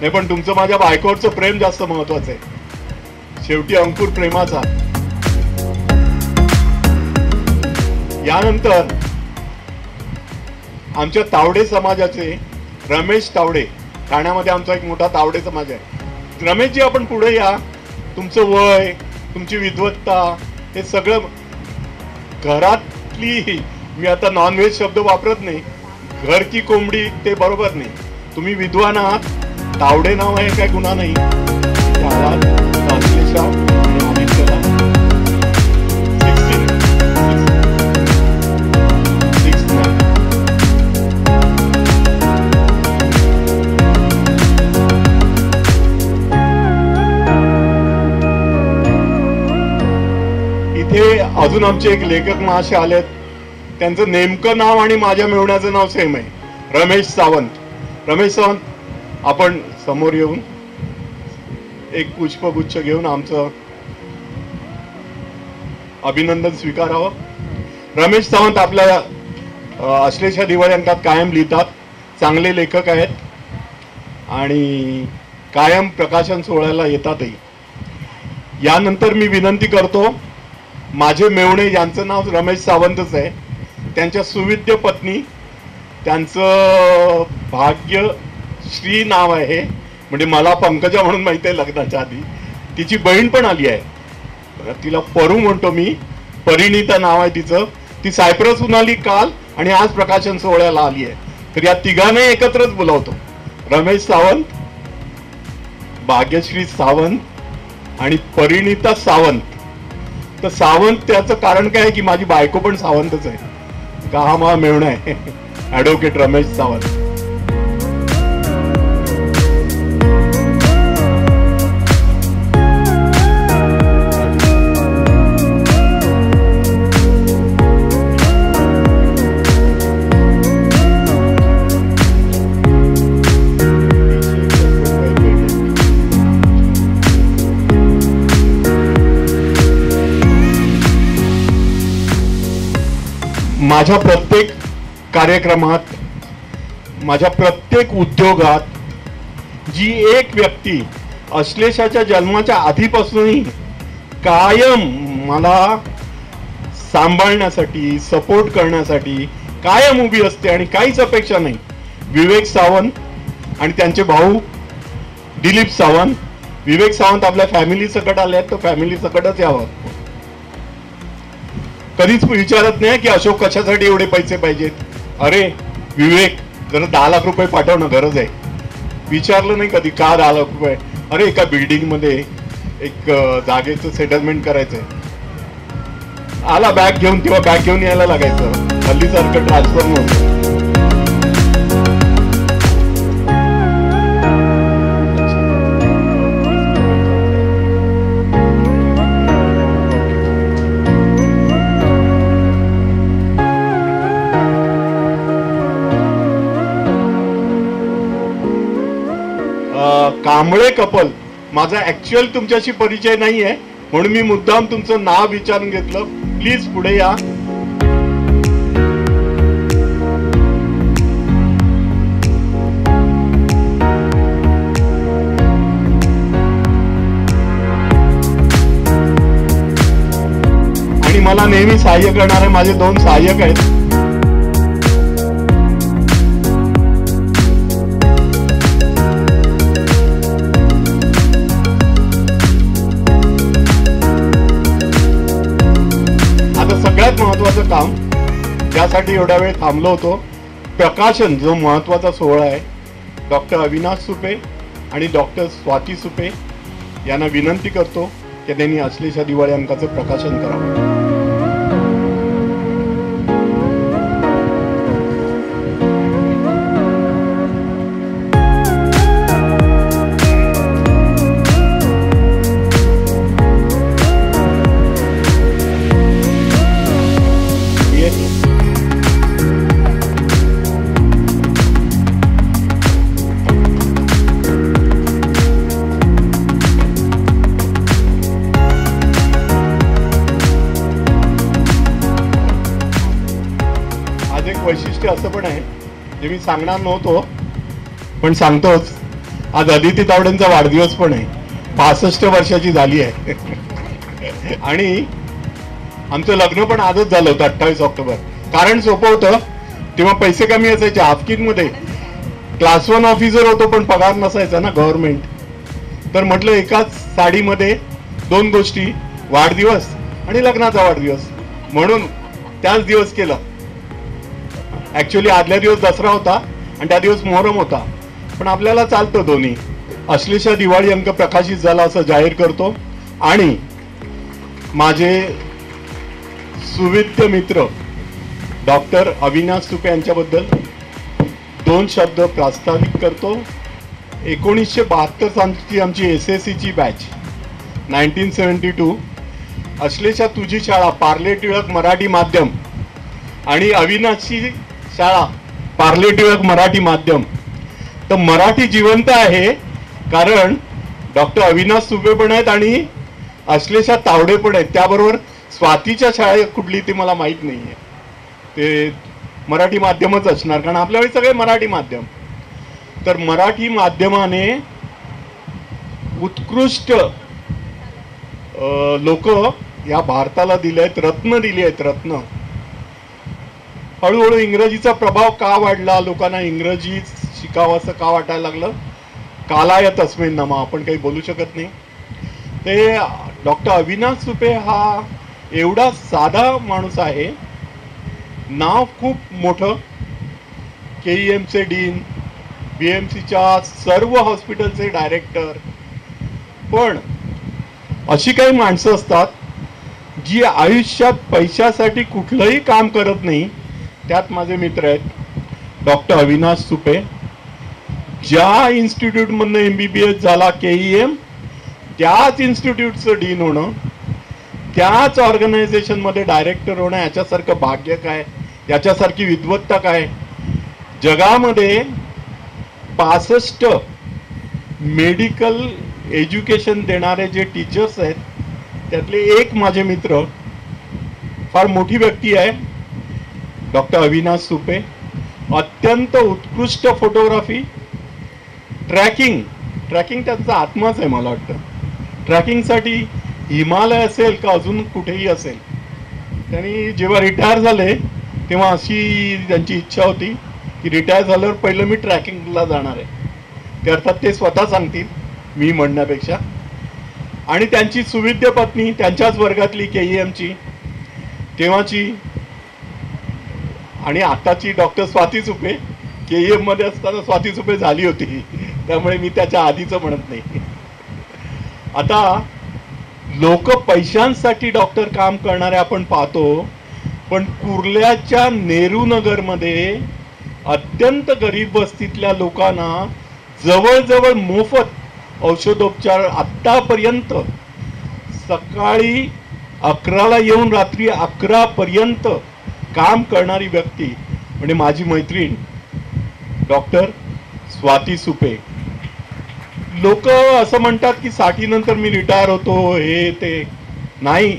नाही पण तुमचं माझ्या बायकोवरचं प्रेम जास्त महत्वाचं आहे. शेवटी अंकुर प्रेमाचा. यानंतर आमच्या तावडे समाजाचे रमेश तावडे, ठाण्यामध्ये आमचा एक मोठा तावडे समाज आहे. रमेशजी, आपण पुढे या. तुमचं वय, तुमची विद्वत्ता, हे सगळं घरातली, मी आता नॉनव्हेज शब्द वापरत नाही, घर की कोंबडी ते बरोबर नाही. तुम्ही विद्वान आहात. तावडे नाव आहे, काय गुन्हा नाही. इथे अजून आमचे एक लेखक महाशय आलेत. त्यांचं नेमकं नाव आणि माझ्या मेवण्याचं नाव सेम आहे, रमेश सावंत. रमेश सावंत, आपण समोर येऊन एक पुष्पगुच्छ घेऊन आमचं अभिनंदन स्वीकारावं. रमेश सावंत आपल्या अश्लेषा दिवाळी अंकात कायम लिहितात. चांगले लेखक आहेत आणि कायम प्रकाशन सोहळ्याला येतातही. यानंतर मी विनंती करतो, माझे मेवणे यांचं नाव रमेश सावंतच आहे, त्यांच्या सुविद्य पत्नी, त्यांचं भाग्यश्री नाव आहे. म्हणजे मला पंकजा म्हणून माहिती आहे लग्नाच्या आधी. तिची बहीण पण आली आहे, तिला परू म्हणतो मी, परिणिता नाव आहे तिचं. ती सायप्रसहून आली काल आणि आज प्रकाशन सोहळ्याला आली आहे. तर या तिघांना एकत्रच बोलावतो, रमेश सावंत, भाग्यश्री सावंत आणि परिणिता सावंत. तर सावंत त्याचं कारण काय आहे की माझी बायको पण सावंतच आहे, का हा मला मेवणं आहे, ॲडव्होकेट रमेश सावंत. माझ्या प्रत्येक कार्यक्रमात माझ्या प्रत्येक उद्योगात जी एक व्यक्ती अश्लेषाच्या जन्माच्या आधीपासूनही कायम मला सांभाळण्यासाठी, सपोर्ट करण्यासाठी कायम उभी असते आणि काहीच अपेक्षा नाही, विवेक सावंत आणि त्यांचे भाऊ दिलीप सावंत. विवेक सावंत आपल्या फॅमिली सकट आले आहेत, तर फॅमिली सकटच यावं. कधीच विचारत नाही की अशोक कशासाठी एवढे पैसे पाहिजेत. अरे विवेक, जरा 10 लाख रुपये पाठवणं गरज आहे. विचारलं नाही कधी का 10 लाख रुपये. अरे एका बिल्डिंग मध्ये एक जागेचं सेटलमेंट करायचंय. आला बॅग घेऊन, तेव्हा बॅग घेऊन यायला लागायचं. हल्लीसारखं ट्रान्सफर नव्हतं. कांबळे कपल माझा ऍक्च्युअल तुमच्याशी परिचय नाहीये, म्हणून मी मुद्दाम तुमचं नाव विचारून घेतलं. प्लीज पुढे या. आणि मला नेहमी सहाय्य करणारे माझे 2 सहाय्यक आहेत. सगळ्यात महत्वाचं काम, ज्यासाठी एवढा वेळ थांबलो होतो, प्रकाशन जो महत्वाचा सोहळा आहे, डॉक्टर अविनाश सुपे आणि डॉक्टर स्वाती सुपे यांना विनंती करतो की त्यांनी अश्लेषा दिवाळी अंकाचं प्रकाशन करावं. वैशिष्ट्य असं पण आहे जे मी सांगणार नव्हतो पण सांगतोच. आज अदिती तावडेंचा वाढदिवस पण आहे. 65 वर्षाची झाली आहे. आणि आमचं लग्न पण आजच झालं होतं 28 ऑक्टोबर. कारण सोपं होतं, तेव्हा पैसे कमी असायचे. हाफकिनमध्ये क्लास 1 ऑफिसर होतो पण पगार नसायचा ना गव्हर्नमेंट. तर म्हटलं एकाच साडीमध्ये 2 गोष्टी, वाढदिवस आणि लग्नाचा वाढदिवस, म्हणून त्याच दिवस केलं. ऍक्च्युअली आदल्या दिवस दसरा होता आणि त्या दिवस मोहरम होता, पण आपल्याला चालतं दोन्ही. अश्लेषा दिवाळी अंक प्रकाशित झाला असं जाहीर करतो आणि माझे सुविद्य मित्र डॉक्टर अविनाश सुपे यांच्याबद्दल 2 शब्द प्रास्ताविक करतो. 1972 सालची आमची SSCची बॅच, 1972. अश्लेषा तुझी शाळा, पार्ले टिळक मराठी माध्यम आणि अविनाशची शाळा, पार्ले टिळक मराठी माध्यम. तर मराठी जिवंत आहे कारण डॉक्टर अविनाश सुपे पण आहेत आणि अश्लेषा तावडे पण आहेत. त्याबरोबर स्वातीच्या शाळा कुठली ती मला माहीत नाहीये. ते मराठी माध्यमच असणार कारण आपल्या वेळी सगळे मराठी माध्यम. तर मराठी माध्यमाने उत्कृष्ट लोक या भारताला दिले आहेत, रत्न दिली आहेत, रत्न. हळूहळू इंग्रजीचा प्रभाव का वाढला, लोकांना इंग्रजी शिकावं असं का वाटायला लागलं, कालाय तस्मै नमा, आपण काही बोलू शकत नाही. ते डॉक्टर अविनाश सुपे हा एवढा साधा माणूस आहे, नाव खूप मोठं, KEMचे डीन, BMCच्या सर्व हॉस्पिटलचे डायरेक्टर. पण अशी काही माणसं असतात जी आयुष्यात पैशासाठी कुठलंही काम करत नाही. त्यात माझे मित्र आहेत डॉक्टर अविनाश सुपे. ज्या इन्स्टिट्यूटमधनं MBBS झाला KEM, त्याच इन्स्टिट्यूटचं डीन होणं, त्याच ऑर्गनायझेशनमध्ये डायरेक्टर होणं, याच्यासारखं भाग्य काय, याच्यासारखी विद्वत्ता काय. जगामध्ये 65 मेडिकल एज्युकेशन देणारे जे टीचर्स आहेत त्यातले एक माझे मित्र, फार मोठी व्यक्ती आहे, डॉक्टर अविनाश सुपे. अत्यंत उत्कृष्ट फोटोग्राफी, ट्रॅकिंग त्यांचा आत्माच आहे मला वाटतं. ट्रॅकिंगसाठी हिमालय असेल का अजून कुठेही असेल. त्यांनी जेव्हा रिटायर झाले तेव्हा अशी त्यांची इच्छा होती की रिटायर झाल्यावर पहिलं मी ट्रॅकिंगला जाणार आहे. ते अर्थात ते स्वतः सांगतील, मी म्हणण्यापेक्षा. आणि त्यांची सुविद्य पत्नी, त्यांच्याच वर्गातली KEMची तेव्हाची आणि आताची डॉक्टर स्वाती सुपे, KEM मध्ये असताना स्वाती सुपे झाली होती, त्यामुळे मी त्याच्या आधीचं म्हणत नाही. आता लोक पैशांसाठी डॉक्टर काम करणारे आपण पाहतो, पण कुर्ल्याच्या नेहरू नगरमध्ये अत्यंत गरीब वस्तीतल्या लोकांना जवळजवळ मोफत औषधोपचार आत्तापर्यंत सकाळी 11ला येऊन रात्री 11 पर्यंत काम करणारी व्यक्ती म्हणजे माझी मैत्रीण डॉक्टर स्वाती सुपे. लोक असं म्हणतात की 60 नंतर मी रिटायर होतो, हे ते नाही.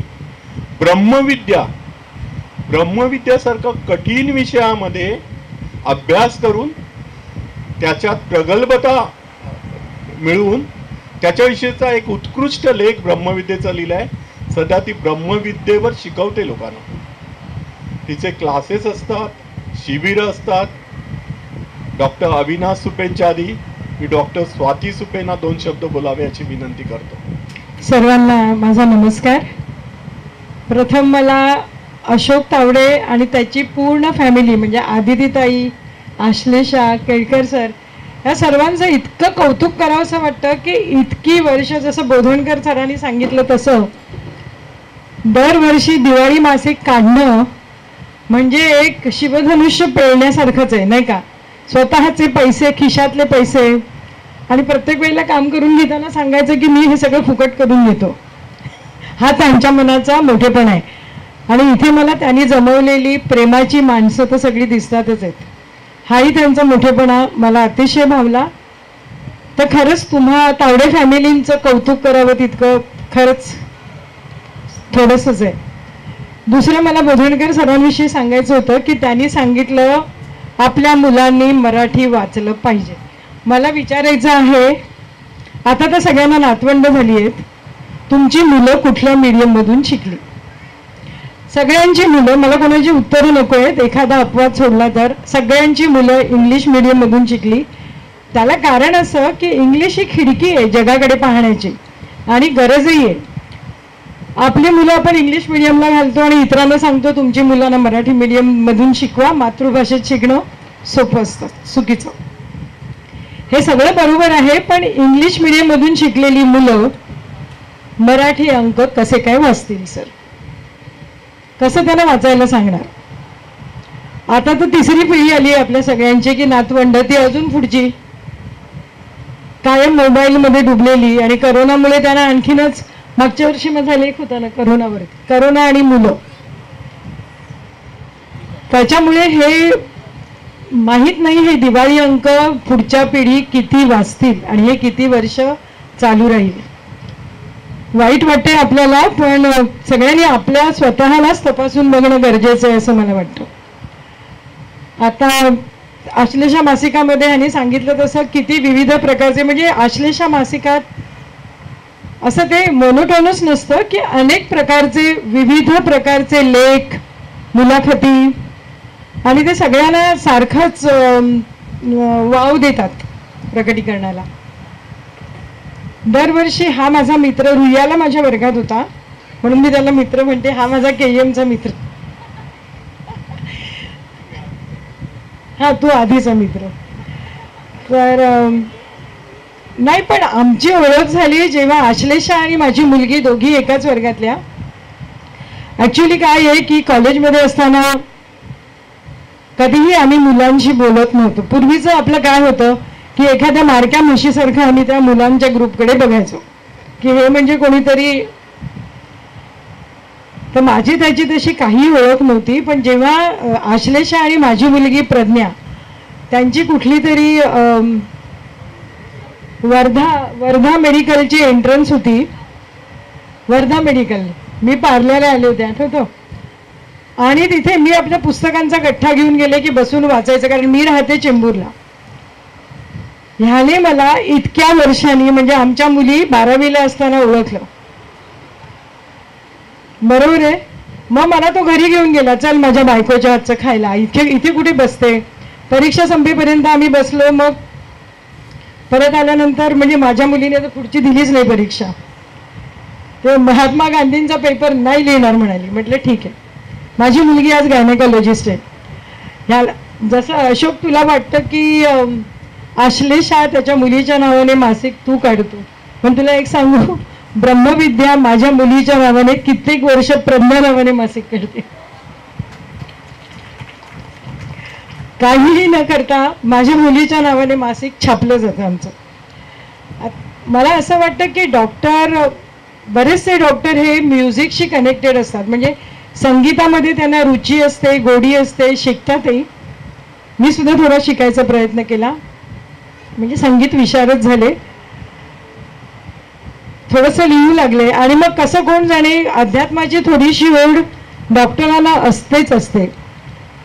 ब्रह्मविद्यासारखं कठीण विषयामध्ये अभ्यास करून त्याच्यात प्रगल्भता मिळवून त्याच्याविषयीचा एक उत्कृष्ट लेख ब्रह्मविद्येचा लिहिलाय. सध्या ती ब्रह्मविद्येवर शिकवते लोकांना. तिचे क्लासेस असतात, शिबिरं असतात. डॉक्टर अविनाश सुपेंच्या आधी मी डॉक्टर स्वाती सुपेंना 2 शब्द बोलावे याची विनंती करतो. सर्वांना माझा नमस्कार. प्रथम मला अशोक तावडे आणि त्याची पूर्ण फॅमिली म्हणजे आदितीताई, आश्लेषा, केळकर सर या सर्वांचं इतकं कौतुक करावं असं वाटतं की इतकी वर्ष, जसं बोधनकर सरांनी सांगितलं तसं दरवर्षी दिवाळी मासिक काढणं म्हणजे एक शिवधनुष्य पेळण्यासारखंच आहे, नाही का. स्वतःचे पैसे, खिशातले पैसे, आणि प्रत्येक वेळेला काम करून घेताना सांगायचं की मी हे सगळं फुकट करून घेतो. हा त्यांच्या मनाचा मोठेपणा आहे. आणि इथे मला त्यांनी जमवलेली प्रेमाची माणसं तर सगळी दिसतातच आहेत. हाही त्यांचा मोठेपणा मला अतिशय भावला. तर खरंच तुम्हा तावडे फॅमिलींचं कौतुक करावं तितकं खरंच थोडंसंच आहे. दुसरं मला बोधनकर सरांविषयी सांगायचं होतं की त्यांनी सांगितलं आपल्या मुलांनी मराठी वाचलं पाहिजे. मला विचारायचं आहे, आता तर सगळ्यांना नातवंड झाली आहेत, तुमची मुलं कुठल्या मीडियममधून शिकली? सगळ्यांची मुलं, मला कोणाची उत्तरं नको आहेत, एखादा अपवाद सोडला तर सगळ्यांची मुलं इंग्लिश मीडियममधून शिकली. त्याला कारण असं की इंग्लिश ही खिडकी आहे जगाकडे पाहण्याची आणि गरजही आहे. आपली मुलं आपण इंग्लिश मीडियमला घालतो आणि इतरांना सांगतो तुमची मुलांना मराठी मीडियममधून शिकवा, मातृभाषेत शिकणं सोपं असतं. चुकीचं. हे सगळं बरोबर आहे, पण इंग्लिश मीडियममधून शिकलेली मुलं मराठी अंक कसे काय वाचतील सर? कसं त्यांना वाचायला सांगणार? आता तर तिसरी पिढी आली आहे आपल्या सगळ्यांची की नातवंड, ती अजून पुढची कायम मोबाईलमध्ये डुबलेली. आणि करोनामुळे त्यांना आणखीनच, मागच्या वर्षी माझा लेख होता ना करोनावर, करोना आणि मुलं, त्याच्यामुळे हे माहीत नाही हे दिवाळी अंक पुढच्या पिढी किती वाचतील आणि हे किती वर्ष चालू राहील. वाईट वाटते आपल्याला, पण सगळ्यांनी आपल्या स्वतःलाच तपासून बघणं गरजेचं आहे असं मला वाटतं. आता आश्लेषा मासिकामध्ये ह्यांनी सांगितलं तसं किती विविध प्रकारचे, म्हणजे आश्लेषा मासिकात असं ते मोनोटोनस नसतं की अनेक प्रकारचे विविध प्रकारचे लेख, मुलाखती, आणि ते सगळ्यांना सारखंच वाव देतात प्रकटीकरणाला. दरवर्षी हा माझा मित्र रुयाला माझ्या वर्गात होता म्हणून मी त्याला मित्र म्हणते, हा माझा KEMचा मित्र. हा तू आधीचा मित्र. तर नाही, पण आमची ओळख झाली जेव्हा आश्लेषा आणि माझी मुलगी दोघी एकाच वर्गातल्या. ऍक्च्युली काय आहे की कॉलेजमध्ये असताना कधीही आम्ही मुलांशी बोलत नव्हतो. पूर्वीचं आपलं काय होतं की एखाद्या मारक्या म्हशीसारखं आम्ही त्या मुलांच्या ग्रुपकडे बघायचो की हे म्हणजे कोणीतरी. तर माझी त्याची तशी काही ओळख नव्हती. पण जेव्हा आश्लेषा आणि माझी मुलगी प्रज्ञा त्यांची कुठली तरी वर्धा मेडिकलची एंट्रन्स होती, वर्धा मेडिकल, मी पार्ल्याला आले होते आठवतं. आणि तिथे मी आपल्या पुस्तकांचा गठ्ठा घेऊन गेले की बसून वाचायचं, कारण मी राहते चेंबूरला. ह्याने मला इतक्या वर्षांनी, म्हणजे आमच्या मुली 12वीला असताना ओळखलं, बरोबर आहे. मग मला तो घरी घेऊन गेला, चल माझ्या बायकोच्या हातचं खायला, इथे कुठे बसते. परीक्षा संपेपर्यंत आम्ही बसलो. मग परत आल्यानंतर म्हणजे माझ्या मुलीने तर पुढची दिलीच नाही परीक्षा. ते महात्मा गांधींचा पेपर नाही लिहिणार म्हणाली. म्हटलं ठीक आहे. माझी मुलगी आज गायनेकॉलॉजिस्ट आहे. ह्याला जसं अशोक तुला वाटतं की आश्लेष हा त्याच्या मुलीच्या नावाने मासिक तू काढतो, पण तुला एक सांगू, ब्रह्मविद्या माझ्या मुलीच्या नावाने कित्येक वर्ष प्रज्ञा नावाने मासिक काढते. काहीही न करता माझ्या मुलीच्या नावाने मासिक छापलं जातं आमचं. मला असं वाटतं की बरेचसे डॉक्टर हे म्युझिकशी कनेक्टेड असतात, म्हणजे संगीतामध्ये त्यांना रुची असते, गोडी असते, शिकतातही. मी सुद्धा थोडा शिकायचा प्रयत्न केला, म्हणजे संगीत विशारद झाले, थोडंसं लिहू लागले. आणि मग कसं कोण जाणे, अध्यात्माची थोडीशी ओढ डॉक्टरांना असतेच असते.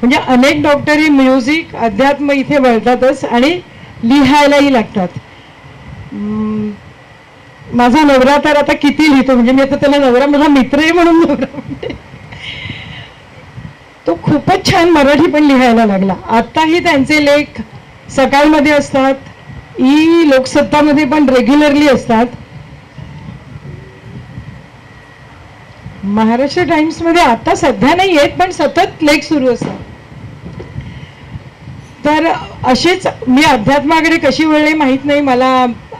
म्हणजे अनेक डॉक्टर हे म्युझिक अध्यात्म इथे वळतातच आणि लिहायलाही लागतात. माझा नवरा तर आता किती लिहितो, म्हणजे मी आता त्याला नवरा, माझा मित्र आहे म्हणून नवरा म्हणते. तो खूपच छान मराठी पण लिहायला लागला. आताही त्यांचे लेख सकाळमध्ये असतात, लोकसत्तामध्ये पण रेग्युलरली असतात. महाराष्ट्र टाइम्समध्ये आता सध्या नाही आहेत, पण सतत लेख सुरू असतात. तर अशीच मी अध्यात्माकडे कशी वळले माहीत नाही, मला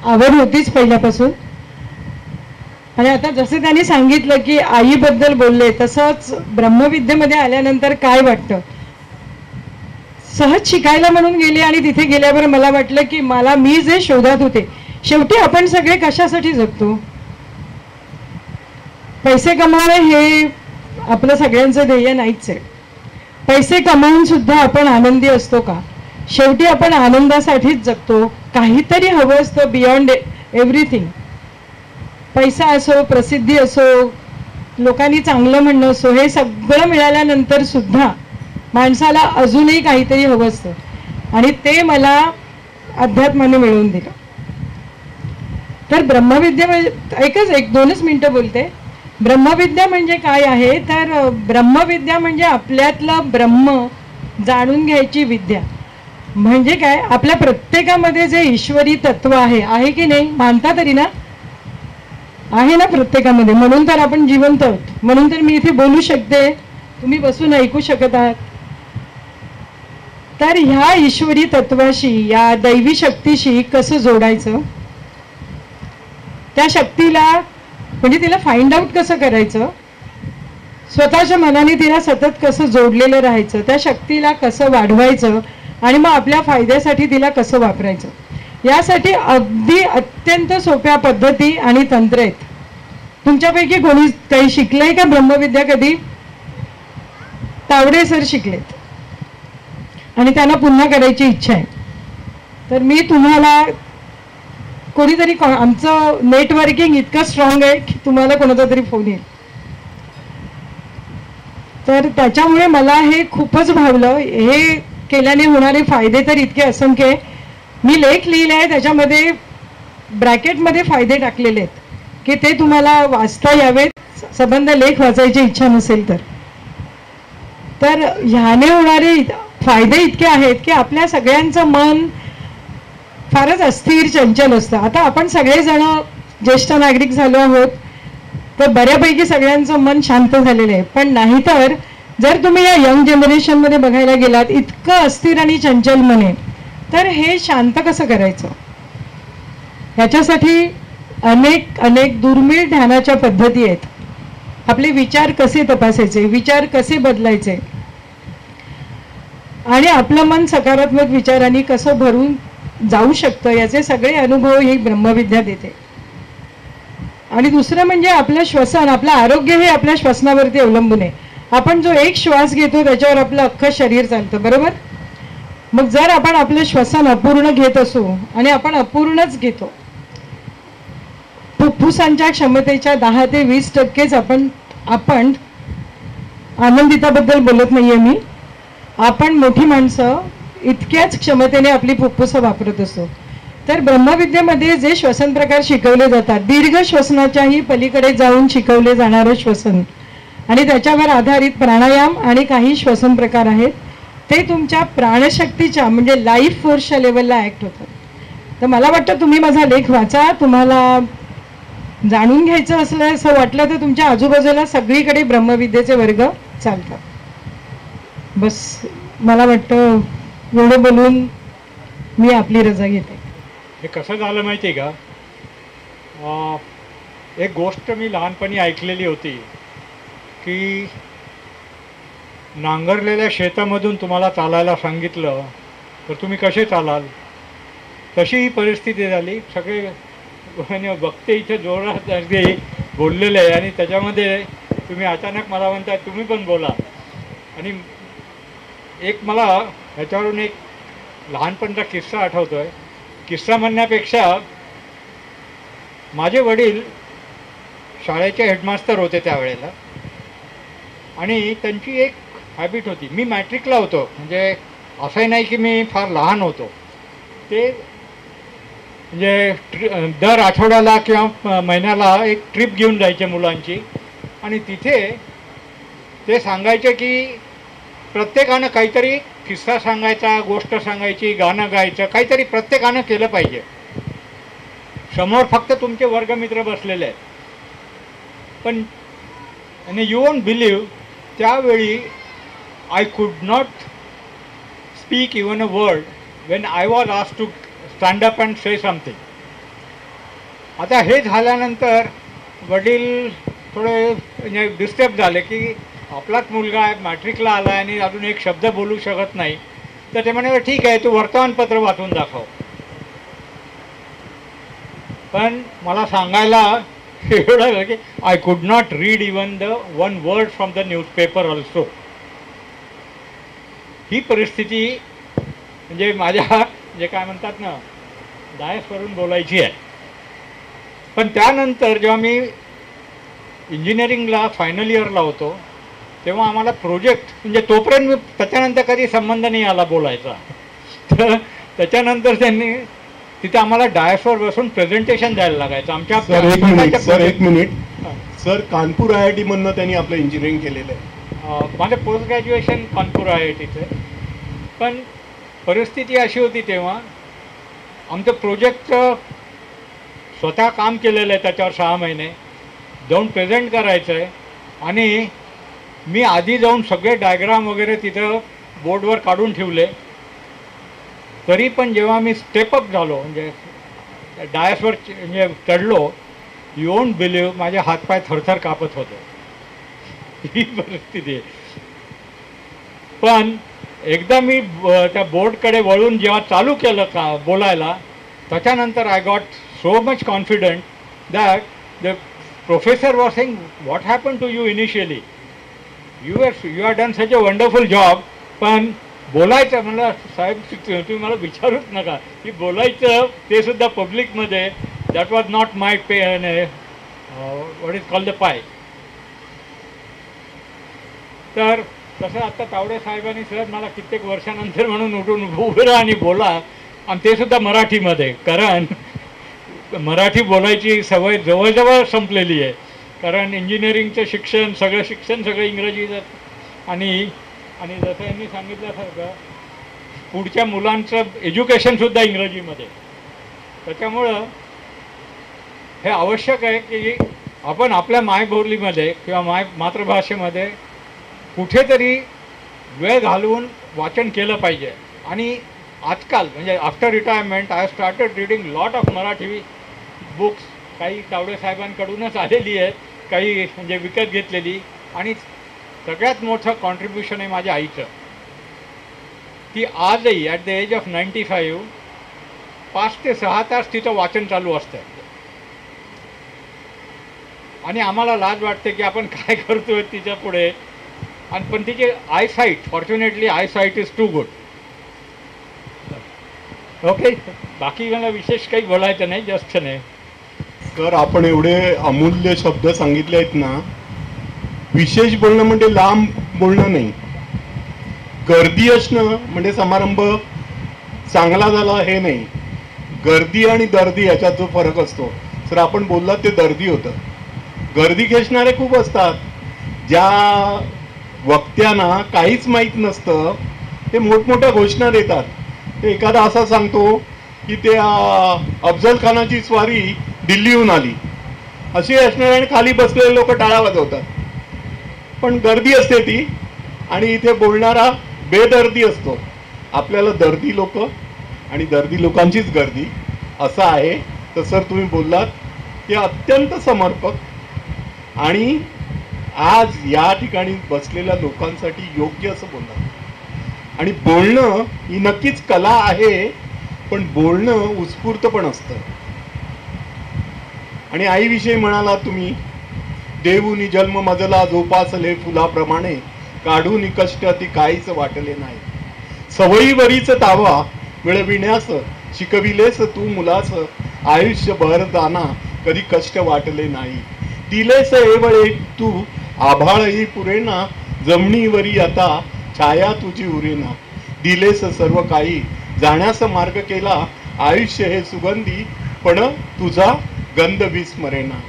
आवड होतीच पहिल्यापासून. आणि आता जसं त्यांनी सांगितलं की आईबद्दल बोलले, तसंच ब्रह्मविद्येमध्ये आल्यानंतर काय वाटतं. सहज शिकायला म्हणून गेले आणि तिथे गेल्यावर मला वाटलं की मी जे शोधात होते, शेवटी आपण सगळे कशासाठी जगतो. पैसे कमावणे हे आपलं सगळ्यांचं ध्येय नाहीच आहे. पैसे कमावून सुद्धा आपण आनंदी असतो का. शेवटी आपण आनंदासाठीच जगतो. काहीतरी हवं असतं बियॉन्ड एव्हरीथिंग. पैसा असो, प्रसिद्धी असो, लोकांनी चांगलं म्हणणं असो, हे सगळं मिळाल्यानंतर सुद्धा माणसाला अजूनही काहीतरी हवं असतं, आणि ते मला अध्यात्माने मिळवून दिलं. तर ब्रह्मविद्या म्हणजे दोनच मिनिटं बोलते. ब्रह्मविद्या म्हणजे काय आहे, तर ब्रह्मविद्या म्हणजे आपल्यातलं ब्रह्म जाणून घ्यायची विद्या. म्हणजे काय, आपल्या प्रत्येकामध्ये जे ईश्वरी तत्व आहे की नाही, मानता तरी ना, आहे ना प्रत्येकामध्ये, म्हणून तर आपण जिवंत आहोत, म्हणून तर मी इथे बोलू शकते, तुम्ही बसून ऐकू शकत आहात. तर ह्या ईश्वरी तत्वाशी, या दैवी शक्तीशी कसं जोडायचं, त्या शक्तीला म्हणजे तिला फाइंड आउट कसं करायचं, स्वतःच्या मनाने तिला सतत कसं जोडलेलं राहायचं, त्या शक्तीला कसं वाढवायचं आणि मग आपल्या फायद्यासाठी तिला कसं वापरायचं, यासाठी अगदी अत्यंत सोप्या पद्धती आणि तंत्र आहेत. तुमच्यापैकी कोणी काही शिकलंय का ब्रह्मविद्या कधी? तावडे सर शिकलेत आणि त्यांना पुन्हा करायची इच्छा आहे. तर मी तुम्हाला कोणीतरी, आमचं नेटवर्किंग इतकं स्ट्रॉंग आहे की तुम्हाला कोणाचा तरी फोन येईल. तर त्याच्यामुळे मला हे खूपच भावलं. हे केल्याने होणारे फायदे तर इतके असंख्य आहे. मी लेख लिहिले आहे, त्याच्यामध्ये ब्रॅकेटमध्ये फायदे टाकलेले आहेत की ते तुम्हाला वाचता यावेत, संबंध लेख वाचायची इच्छा नसेल तर. तर ह्याने होणारे फायदे इतके आहेत की आपल्या सगळ्यांचं मन फारच अस्थिर, चंचल असतं. आता आपण सगळेजण ज्येष्ठ नागरिक झालो आहोत, तर बऱ्यापैकी सगळ्यांचं मन शांत झालेलं आहे. पण नाहीतर जर तुम्ही या यंग जनरेशनमध्ये बघायला गेलात, इतकं अस्थिर आणि चंचल मन आहे. तर हे शांत कसं करायचं, ह्याच्यासाठी अनेक दुर्मिळ ध्यानाच्या पद्धती आहेत. आपले विचार कसे तपासायचे, विचार कसे बदलायचे आणि आपलं मन सकारात्मक विचारांनी कसं भरून जाऊ शकतं, याचे सगळे अनुभव ही ब्रह्मविद्या देते. आणि दुसरं म्हणजे आपलं श्वसन, आपलं आरोग्य हे आपल्या श्वसनावरती अवलंबून आहे. आपण जो एक श्वास घेतो त्याच्यावर आपलं अख्खं शरीर चालतं, बरोबर. मग जर आपण आपलं श्वसन अपूर्ण घेत असू, आणि आपण अपूर्णच घेतो, फुफ्फुसांच्या क्षमतेच्या 10 ते 20% आपण आनंदिताबद्दल बोलत नाहीये मी. आपण मोठी माणसं इतक्याच क्षमतेने आपली फुफ्फुसं वापरत असतो. तर ब्रह्मविद्येमध्ये जे श्वसन प्रकार शिकवले जातात, दीर्घ श्वसनाच्याही पलीकडे जाऊन शिकवले जाणारं श्वसन आणि त्याच्यावर आधारित प्राणायाम आणि काही श्वसन प्रकार आहेत, ते तुमच्या प्राणशक्तीच्या म्हणजे लाईफ फोर्सच्या लेवलला ॲक्ट होतात. तर मला वाटतं तुम्ही माझा लेख वाचा. तुम्हाला जाणून घ्यायचं असलं असं वाटलं तर तुमच्या आजूबाजूला सगळीकडे ब्रह्मविद्येचे वर्ग चालतात. बस मला वाटतं एवढं बोलून मी आपली रजा घेते. हे कसं झालं माहिती आहे का, एक गोष्ट मी लहानपणी ऐकलेली होती की नांगरलेल्या शेतामधून तुम्हाला चालायला सांगितलं तर तुम्ही कसे चालाल. तशी ही परिस्थिती झाली. सगळे बघते इथे जोरात अगदी बोललेले आहे आणि त्याच्यामध्ये तुम्ही अचानक मला म्हणताय तुम्ही पण बोला. आणि एक मला ह्याच्यावरून एक लहानपणचा किस्सा आठवतो आहे. किस्सा म्हणण्यापेक्षा माझे वडील शाळेचे हेडमास्टर होते त्यावेळेला आणि त्यांची एक हॅबिट होती. मी मॅट्रिकला होतो, म्हणजे असंही नाही की मी फार लहान होतो. ते म्हणजे दर आठवड्याला किंवा महिन्याला एक ट्रिप घेऊन जायचे मुलांची आणि तिथे ते सांगायचे की प्रत्येकानं काहीतरी किस्सा सांगायचा, गोष्ट सांगायची, गाणं गायचं, काहीतरी प्रत्येकानं केलं पाहिजे. समोर फक्त तुमचे वर्गमित्र बसलेले आहेत. पण आणि यू वोंट बिलीव्ह त्यावेळी I could not speak even a word when I was asked to stand up and say something. आता हे झाल्यानंतर वडील थोडे म्हणजे डिस्टर्ब झाले की आपलाच मुलगा आहे, मॅट्रिकला आला आहे आणि अजून एक शब्द बोलू शकत नाही. तर ते म्हणाले ठीक आहे, तू वर्तमानपत्र वाचून दाखव. पण मला सांगायला एवढं की I could not read even the one word from the newspaper also. ही परिस्थिती म्हणजे माझ्या जे काय म्हणतात ना डायसवरून बोलायची आहे. पण त्यानंतर जेव्हा मी इंजिनिअरिंगला फायनल इयरला होतो तेव्हा आम्हाला प्रोजेक्ट म्हणजे तोपर्यंत मी त्याच्यानंतर कधी संबंध नाही आला बोलायचा. तर त्याच्यानंतर त्यांनी तिथे आम्हाला डायसवर बसून प्रेझेंटेशन द्यायला लागायचं आमच्या. एक मिनिट सर, कानपूर IIT मधनं त्यांनी आपलं इंजिनिअरिंग केलेलं आहे. माझं पोस्ट ग्रॅज्युएशन कानपूर IITचं. पण परिस्थिती अशी होती तेव्हा आमचं प्रोजेक्टचं स्वतः काम केलेलं आहे, त्याच्यावर 6 महिने जाऊन प्रेझेंट करायचं आहे. आणि मी आधी जाऊन सगळे डायग्राम वगैरे तिथं बोर्डवर काढून ठेवले. तरी पण जेव्हा मी स्टेपअप झालो म्हणजे डायसवर म्हणजे चढलो, यू वोंट बिलीव्ह माझे हातपाय थरथर कापत होते. ही परिस्थिती आहे. पण एकदा मी त्या बोर्डकडे वळून जेव्हा चालू केलं का बोलायला, त्याच्यानंतर I got so much confident that the professor was saying what happen to you initially, you are done such a wonderful job. पण बोलायचं म्हणलं साहेब तुम्ही मला विचारूच नका की बोलायचं ते सुद्धा पब्लिकमध्ये, that was not my what is called the pie. तर तसं आता तावडे साहेबांनी सर मला कित्येक वर्षानंतर म्हणून उठून उभं राहा आणि बोला, आणि ते सुद्धा मराठीमध्ये. कारण मराठी बोलायची सवय जवळजवळ संपलेली आहे. कारण इंजिनिअरिंगचं शिक्षण सगळं इंग्रजीचं आणि जसं यांनी सांगितल्यासारखं पुढच्या मुलांचं एज्युकेशनसुद्धा इंग्रजीमध्ये. त्याच्यामुळं हे आवश्यक आहे की आपण आपल्या मायबोलीमध्ये किंवा मातृभाषेमध्ये कुठेतरी वेळ घालवून वाचन केलं पाहिजे. आणि आजकाल म्हणजे after retirement I started reading lot of Marathi books. काही तावडे साहेबांकडूनच आलेली आहेत, काही म्हणजे विकत घेतलेली. आणि सगळ्यात मोठं कॉन्ट्रीब्युशन आहे माझ्या आईचं. ती आजही ॲट द एज ऑफ 95 5 ते 6 तास तिचं वाचन चालू असतं. आणि आम्हाला लाज वाटते की आपण काय करतोय तिच्या पुढे. आणि पण तिची eyesight, fortunately eyesight is too good. Okay, बाकी मला विशेष काही बोलायचं नाही, जास्त नाही. सर, आपण एवढे अमूल्य शब्द सांगितले आहेत ना, विशेष बोलणं म्हणजे लांब बोलणं नाही. गर्दी असणं म्हणजे समारंभ चांगला झाला हे नाही. गर्दी आणि दर्दी याच्यात जो फरक असतो, सर आपण बोललात ते दर्दी होतं. गर्दी खेचणारे खूप असतात. ज्या वक्त्यांना काहीच माहीत नसतं ते मोठमोठ्या घोषणा देतात. ते एखादा असा सांगतो की ते अफजल खानाची स्वारी दिल्लीहून आली अशी असणार आणि खाली बसलेले लोक टाळ्या वाजवतात. पण गर्दी असते ती, आणि इथे बोलणारा बेदर्दी असतो. आपल्याला दर्दी लोक आणि दर्दी लोकांचीच गर्दी असं आहे. तर सर तुम्ही बोललात की अत्यंत समर्पक आणि आज या ठिकाणी बसलेल्या लोकांसाठी योग्य असं बोललात. आणि बोलणं ही नक्कीच कला आहे, पण बोलणं उत्स्फूर्त पण असतं. आणि आईविषयी म्हणाला तुम्ही, देऊनी जन्म मजला जोपासले फुलाप्रमाणे, काढून कष्ट ती काहीच वाटले नाही. सवयीवरीच तावा मिळविण्यास शिकविलेस तू मुलास, आयुष्यभर दाना कधी कष्ट वाटले नाही. दिलेस एवळे तू आभाळही पुरेना, जमिनीवरी आता छाया तुझी उरेना. दिलेस सर्व काही जाण्यास मार्ग केला, आयुष्य हे सुगंधी पण तुझा गंध विस्मरेना.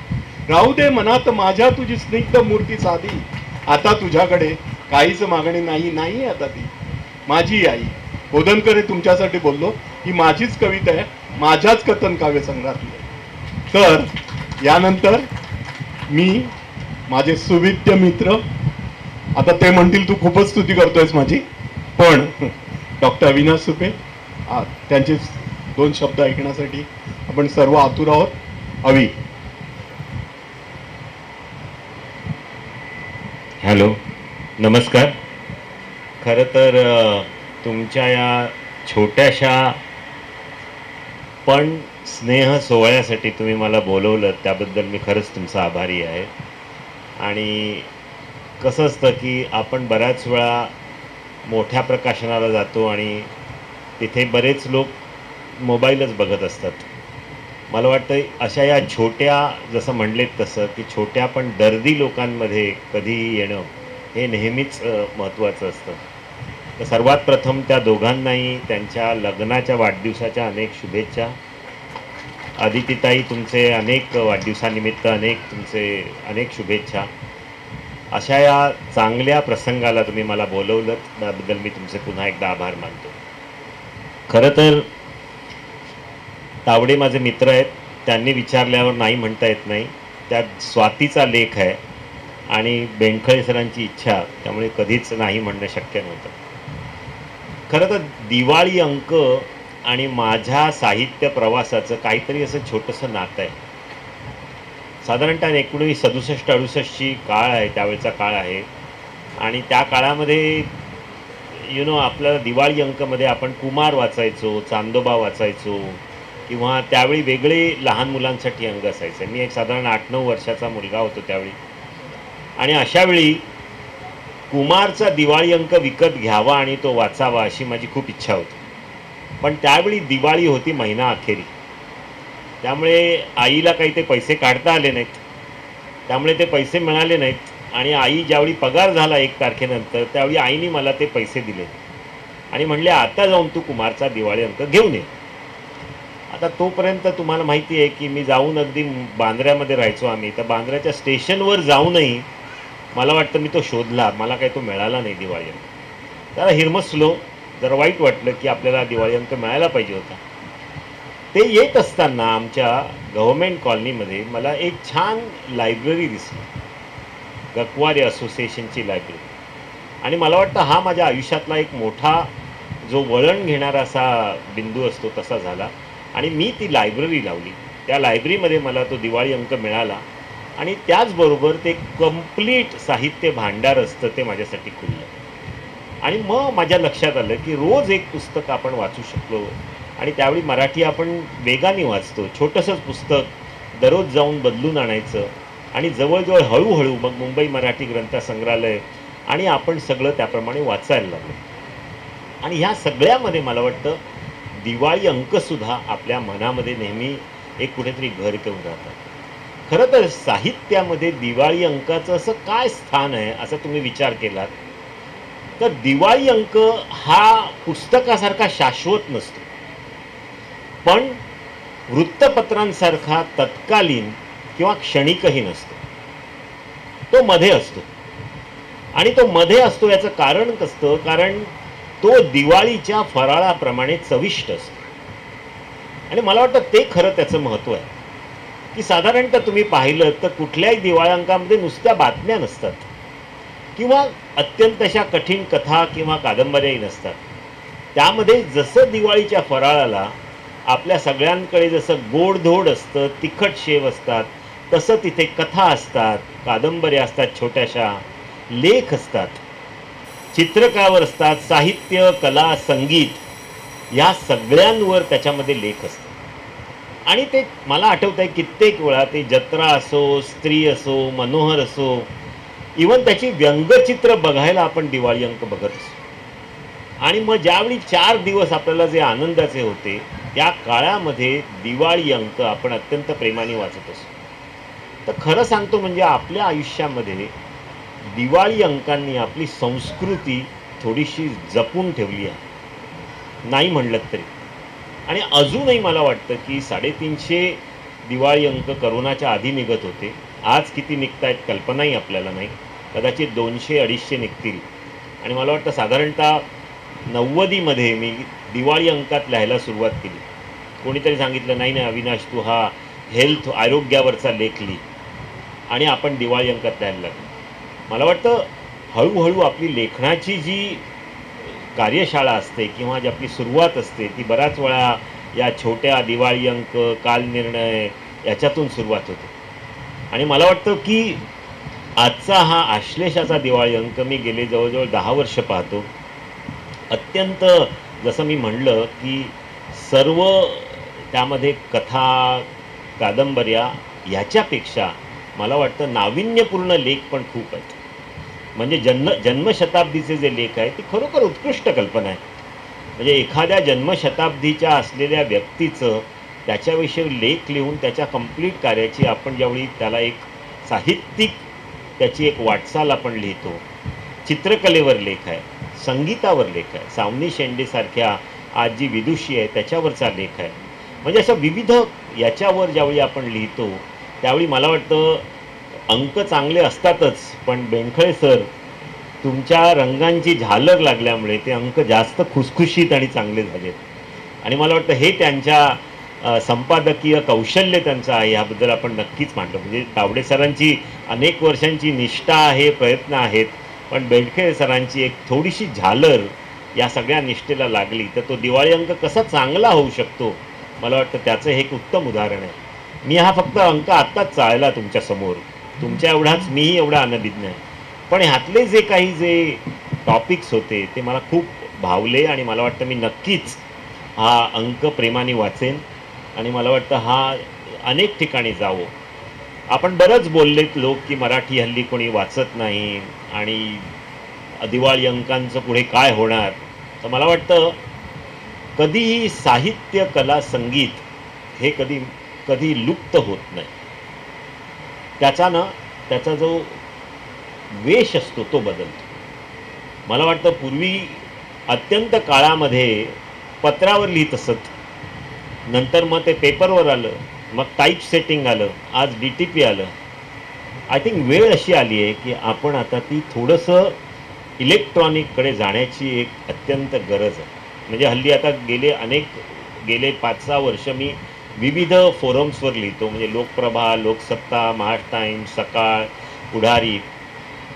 राहू दे मनात माझ्या तुझी स्निग्ध मूर्ती साधी, आता तुझ्याकडे काहीच मागणी नाही. नाही आता ती माझी आई. बोधनकर तुमच्यासाठी बोललो, ही माझीच कविता आहे, माझ्याच कथन काव्य संग्रहातली. तर यानंतर मी माझे सुविद्य मित्र, आता ते म्हणतील तू खूपच स्तुती करतोयस माझी, पण डॉक्टर अविनाश सुपे त्यांचे 2 शब्द ऐकण्यासाठी आपण सर्व आतुर आहोत. अवी. हॅलो, नमस्कार. खरं तर तुमच्या या छोट्याशा पण स्नेह सोहळ्यासाठी तुम्ही मला बोलवलं, त्याबद्दल मी खरंच तुमचा आभारी आहे. आणि कसं असतं की आपण बऱ्याच वेळा मोठ्या प्रकाशनाला जातो आणि तिथे बरेच लोक मोबाईलच बघत असतात. मला वाटतं अशा या छोट्या, जसं म्हणलेत तसं की छोट्या पण दर्दी लोकांमध्ये कधीही येणं हे नेहमीच महत्त्वाचं असतं. तर सर्वात प्रथम त्या दोघांनाही त्यांच्या लग्नाच्या वाढदिवसाच्या अनेक शुभेच्छा. अदितीताई, तुमचे अनेक वाढदिवसानिमित्त अनेक शुभेच्छा. अशा या चांगल्या प्रसंगाला तुम्ही मला बोलवलं, त्याबद्दल मी तुमचे पुन्हा एकदा आभार मानतो. खरं तर तावडे माझे मित्र आहेत, त्यांनी विचारल्यावर नाही म्हणता येत नाही. त्यात स्वातीचा लेख आहे आणि बेंडखळे सरांची इच्छा, त्यामुळे कधीच नाही म्हणणं शक्य नव्हतं. खरं तर दिवाळी अंक आणि माझ्या साहित्य प्रवासाचं काहीतरी असं छोटंसं नातं आहे. साधारणतः 1967-68ची काळ आहे, त्यावेळचा काळ आहे. आणि त्या काळामध्ये आपल्याला दिवाळी अंकमध्ये आपण कुमार वाचायचो, चांदोबा वाचायचो, किंवा त्यावेळी वेगळे लहान मुलांसाठी अंग असायचे. मी एक साधारण 8-9 वर्षाचा मुलगा होतो त्यावेळी. आणि अशावेळी कुमारचा दिवाळी अंक विकत घ्यावा आणि तो वाचावा अशी माझी खूप इच्छा होती. पण त्यावेळी दिवाळी होती महिना अखेरी, त्यामुळे आईला काही ते पैसे काढता आले नाहीत. त्यामुळे ते पैसे मिळाले नाहीत. आणि आई ज्यावेळी पगार झाला 1 तारखेनंतर, त्यावेळी आईने मला ते पैसे दिले आणि म्हणले, आता जाऊन तू कुमारचा दिवाळी अंक घेऊन ये. आता तोपर्यंत तुम्हाला माहिती आहे की मी जाऊन अगदी बांद्र्यामध्ये राहायचो आम्ही. तर बांद्र्याच्या स्टेशनवर जाऊनही मला वाटतं मी तो शोधला, मला काही तो मिळाला नाही दिवाळी अंक. त्याला हिरमसलो, जरा वाईट वाटलं की आपल्याला दिवाळी अंक मिळायला पाहिजे होता. ते येत असताना आमच्या गव्हर्मेंट कॉलनीमध्ये मला एक छान लायब्ररी दिसली, गकवारी असोसिएशनची लायब्ररी. आणि मला वाटतं हा माझ्या आयुष्यातला एक मोठा जो वळण घेणारा असा बिंदू असतो तसा झाला. आणि मी ती लायब्ररी लावली. त्या लायब्ररीमध्ये मला तो दिवाळी अंक मिळाला आणि त्याचबरोबर ते कंप्लीट साहित्य भांडार असतं ते माझ्यासाठी खुललं. आणि मग माझ्या लक्षात आलं की रोज एक पुस्तक आपण वाचू शकलो. आणि त्यावेळी मराठी आपण वेगाने वाचतो, छोटंसंच पुस्तक दररोज जाऊन बदलून आणायचं. आणि जवळजवळ हळूहळू मग मुंबई मराठी ग्रंथसंग्रहालय आणि आपण सगळं त्याप्रमाणे वाचायला लागलो. आणि ह्या सगळ्यामध्ये मला वाटतं दिवाळी अंकसुद्धा आपल्या मनामध्ये नेहमी एक कुठेतरी घर घेऊन राहतात. खरं तर साहित्यामध्ये दिवाळी अंकाचं असं काय स्थान आहे, असं तुम्ही विचार केलात तर दिवाळी अंक हा पुस्तकासारखा शाश्वत नसतो, पण वृत्तपत्रांसारखा तत्कालीन किंवा क्षणिकही नसतो. तो मध्ये असतो. आणि तो मध्ये असतो याचं कारण कसं, कारण तो दिवाळीच्या फराळाप्रमाणे चविष्ट असतो. आणि मला वाटतं ते खरं त्याचं महत्त्व आहे, की साधारणतः तुम्ही पाहिलं तर कुठल्याही दिवाळी अंकामध्ये नुसत्या बातम्या नसतात किंवा अत्यंत अशा कठीण कथा किंवा कादंबऱ्याही नसतात. त्यामध्ये जसं दिवाळीच्या फराळाला आपल्या सगळ्यांकडे जसं गोडधोड असतं, तिखट शेव असतात, तसं तिथे कथा असतात, कादंबऱ्या असतात, छोट्याशा लेख असतात, चित्रकावर असतात, साहित्य, कला, संगीत या सगळ्यांवर त्याच्यामध्ये लेख असतात. आणि ते मला आठवत आहे कित्येक वेळा ते जत्रा असो, स्त्री असो, मनोहर असो, इवन त्याची व्यंगचित्र बघायला आपण दिवाळी अंक बघत असतो. आणि मग ज्यावेळी 4 दिवस आपल्याला जे आनंदाचे होते त्या काळामध्ये दिवाळी अंक आपण अत्यंत प्रेमाने वाचत असतो. तर खरं सांगतो म्हणजे आपल्या आयुष्यामध्ये दिवाळी अंकांनी आपली संस्कृती थोडीशी जपून ठेवली आहे, नाही म्हणलं तरी. आणि अजूनही मला वाटतं की 350 दिवाळी अंक करोनाच्या आधी निघत होते. आज किती निघत आहेत कल्पनाही आपल्याला नाही. कदाचित 200-250 निघतील. आणि मला वाटतं साधारणतः 90मध्ये मी दिवाळी अंकात लिहायला सुरुवात केली. कोणीतरी सांगितलं नाही नाही अविनाश, तू हा हेल्थ आरोग्यावरचा लेख लिही, आणि आपण दिवाळी अंकात लिहायला लागलो. मला वाटतं हळूहळू आपली लेखनाची जी कार्यशाळा असते किंवा जी आपली सुरुवात असते ती बऱ्याच वेळा या छोट्या दिवाळी अंक, कालनिर्णय याच्यातून सुरुवात होते. आणि मला वाटतं की आजचा हा आश्लेषाचा दिवाळी अंक मी गेले जवळजवळ 10 वर्ष पाहतो. अत्यंत जसं मी म्हणलं की सर्व त्यामध्ये कथा, कादंबऱ्या ह्याच्यापेक्षा मला वाटतं नाविन्यपूर्ण लेख पण खूप आहेत. म्हणजे जन्मशताब्दीचे जे लेख आहेत ती खरोखर उत्कृष्ट कल्पना आहे. म्हणजे एखाद्या जन्मशताब्दीच्या असलेल्या व्यक्तीचं त्याच्याविषयी लेख लिहून त्याच्या कंप्लीट कार्याची आपण ज्यावेळी त्याला एक साहित्यिक त्याची एक वाटचाल आपण लिहितो. चित्रकलेवर लेख आहे, संगीतावर लेख आहे, सावनी शेंडेसारख्या आज जी विदुषी आहे त्याच्यावरचा लेख आहे. म्हणजे असं विविध याच्यावर ज्यावेळी आपण लिहितो त्यावेळी मला वाटतं अंक चांगले असतातच, पण बेंखळे सर तुमच्या रंगांची झालर लागल्यामुळे ते अंक जास्त खुसखुशीत आणि चांगले झालेत. आणि मला वाटतं हे त्यांच्या संपादकीय कौशल्य त्यांचं आहे, ह्याबद्दल आपण नक्कीच मांडलं. म्हणजे तावडे सरांची अनेक वर्षांची निष्ठा आहे, प्रयत्न आहेत, पण बेंडखे सरांची एक थोडीशी झालर या सगळ्या निष्ठेला लागली तर तो दिवाळी अंक कसा चांगला होऊ शकतो, मला वाटतं त्याचं हे एक उत्तम उदाहरण आहे. मी हा फक्त अंक आत्ताच चाळला तुमच्यासमोर, तुमच्या एवढाच मीही एवढा आनंदित नाही, पण ह्यातले जे काही जे टॉपिक्स होते ते मला खूप भावले. आणि मला वाटतं मी नक्कीच हा अंक प्रेमाने वाचेन. आणि मला वाटतं हा अनेक ठिकाणी जावो. आपण बरंच बोललेत लोक की मराठी हल्ली कोणी वाचत नाही आणि दिवाळी अंकांचं पुढे काय होणार. तर मला वाटतं कधीही साहित्य, कला, संगीत हे कधी लुप्त होत नाही. त्याचा जो वेश असतो तो बदलतो. मला वाटतं पूर्वी अत्यंत काळामध्ये पत्रावर लिहित असत, नंतर मग ते पेपरवर आलं, मग टाईप सेटिंग आलं, आज DTP आलं. आय थिंक वेळ अशी आली आहे की आपण आता ती थोडंसं इलेक्ट्रॉनिककडे जाण्याची एक अत्यंत गरज आहे. म्हणजे हल्ली आता गेले 5-6 वर्ष मी विविध फोरम्सवर लिहितो. म्हणजे लोकप्रभा, लोकसत्ता, महाराष्ट्र टाइम्स, सकाळ, पुढारी.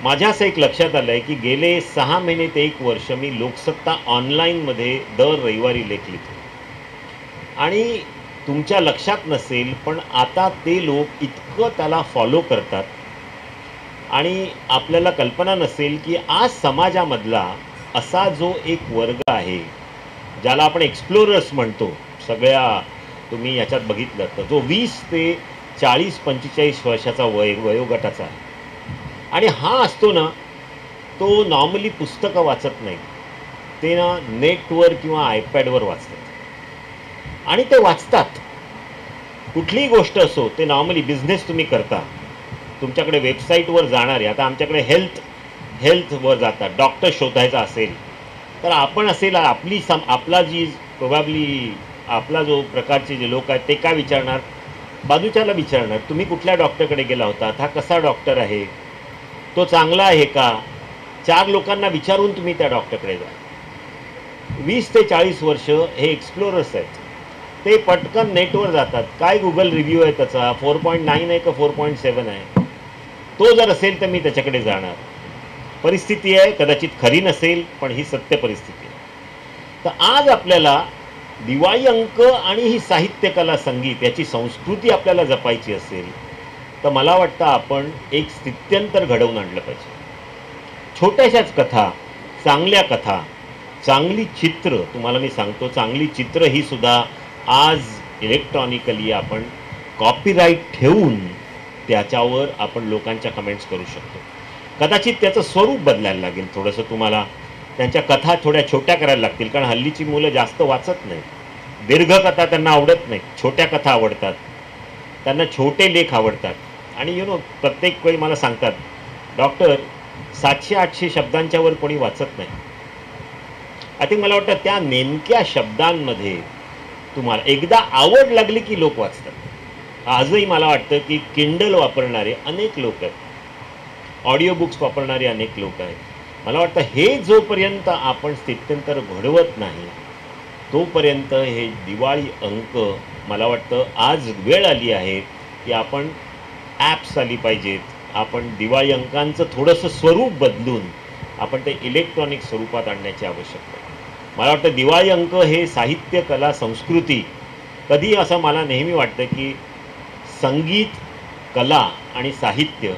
माझ्या असं एक लक्षात आलं आहे की गेले 6 महिने ते 1 वर्ष मी लोकसत्ता ऑनलाईनमध्ये दर रविवारी लेख लिहितो. आणि तुमच्या लक्षात नसेल पण आता ते लोक इतकं त्याला फॉलो करतात आणि आपल्याला कल्पना नसेल की आज समाजामधला असा जो एक वर्ग आहे ज्याला आपण एक्सप्लोरर्स म्हणतो, सगळ्या तुम्ही याच्यात बघितलं तर जो 20 ते 40-45 वर्षाचा वयोगटाचा आहे. आणि हा असतो ना तो नॉर्मली पुस्तकं वाचत नाही, ते ना नेटवर किंवा आयपॅडवर वाचतात. आणि ते वाचतात कुठलीही गोष्ट असो. ते नॉर्मली बिझनेस तुम्ही करता, तुमच्याकडे वेबसाईटवर जाणारे, आता आमच्याकडे हेल्थ हेल्थवर जातात, डॉक्टर शोधायचा असेल तर आपण असेल आपला जी प्रोबॅबली आपला जो प्रकारचे जे लोक आहेत ते काय विचारणार, बाजूच्याला विचारणार तुम्ही कुठल्या डॉक्टरकडे गेला होतात, हा कसा डॉक्टर आहे, तो चांगला आहे का, 4 लोकांना विचारून तुम्ही त्या डॉक्टरकडे जा. 20 ते 40 वर्ष हे एक्सप्लोरर्स आहेत, ते पटकन नेटवर जातात, काय गुगल रिव्ह्यू आहे त्याचा 4.9 आहे का 4.7 आहे, तो जर असेल तर मी त्याच्याकडे जाणार. परिस्थिती आहे, कदाचित खरी नसेल पण ही सत्य परिस्थिती आहे. तर आज आपल्याला दिवाळी अंक आणि ही साहित्य कला संगीत याची संस्कृती आपल्याला जपायची असेल तर मला वाटतं आपण एक स्थित्यंतर घडवून आणलं पाहिजे. छोट्याशाच कथा, चांगल्या कथा, चांगली चित्र, तुम्हाला मी सांगतो चांगली चित्र ही सुद्धा आज इलेक्ट्रॉनिकली आपण कॉपीराईट ठेवून त्याच्यावर आपण लोकांच्या कमेंट्स करू शकतो. कदाचित त्याचं स्वरूप बदलायला लागेल थोडंसं, तुम्हाला त्यांच्या कथा थोड्या छोट्या करायला लागतील, कारण हल्लीची मुलं जास्त वाचत नाहीत, दीर्घकथा त्यांना आवडत नाहीत, छोट्या कथा आवडतात, त्यांना छोटे लेख आवडतात. आणि प्रत्येक वेळी मला सांगतात डॉक्टर 700-800 शब्दांच्या वर कोणी वाचत नाही. आय थिंक मला वाटतं त्या नेमक्या शब्दांमध्ये तुम्हाला एकदा आवड लागली की लोक वाचतात. आजही मला वाटतं की किंडल वापरणारे अनेक लोक आहेत, ऑडिओ बुक्स वापरणारे अनेक लोक आहेत. मला वाटतं हे जोपर्यंत आपण स्थित्यंतर घडवत नाही तोपर्यंत हे दिवाळी अंक, मला वाटतं आज वेळ आली आहे की आपण ॲप्स आली पाहिजेत, आपण दिवाळी अंकांचं थोडंसं स्वरूप बदलून आपण ते इलेक्ट्रॉनिक स्वरूपात आणण्याची आवश्यकता आहे. मला वाटतं दिवाळी अंक हे साहित्य, कला, संस्कृती, कधी असं मला नेहमी वाटतं की संगीत, कला आणि साहित्य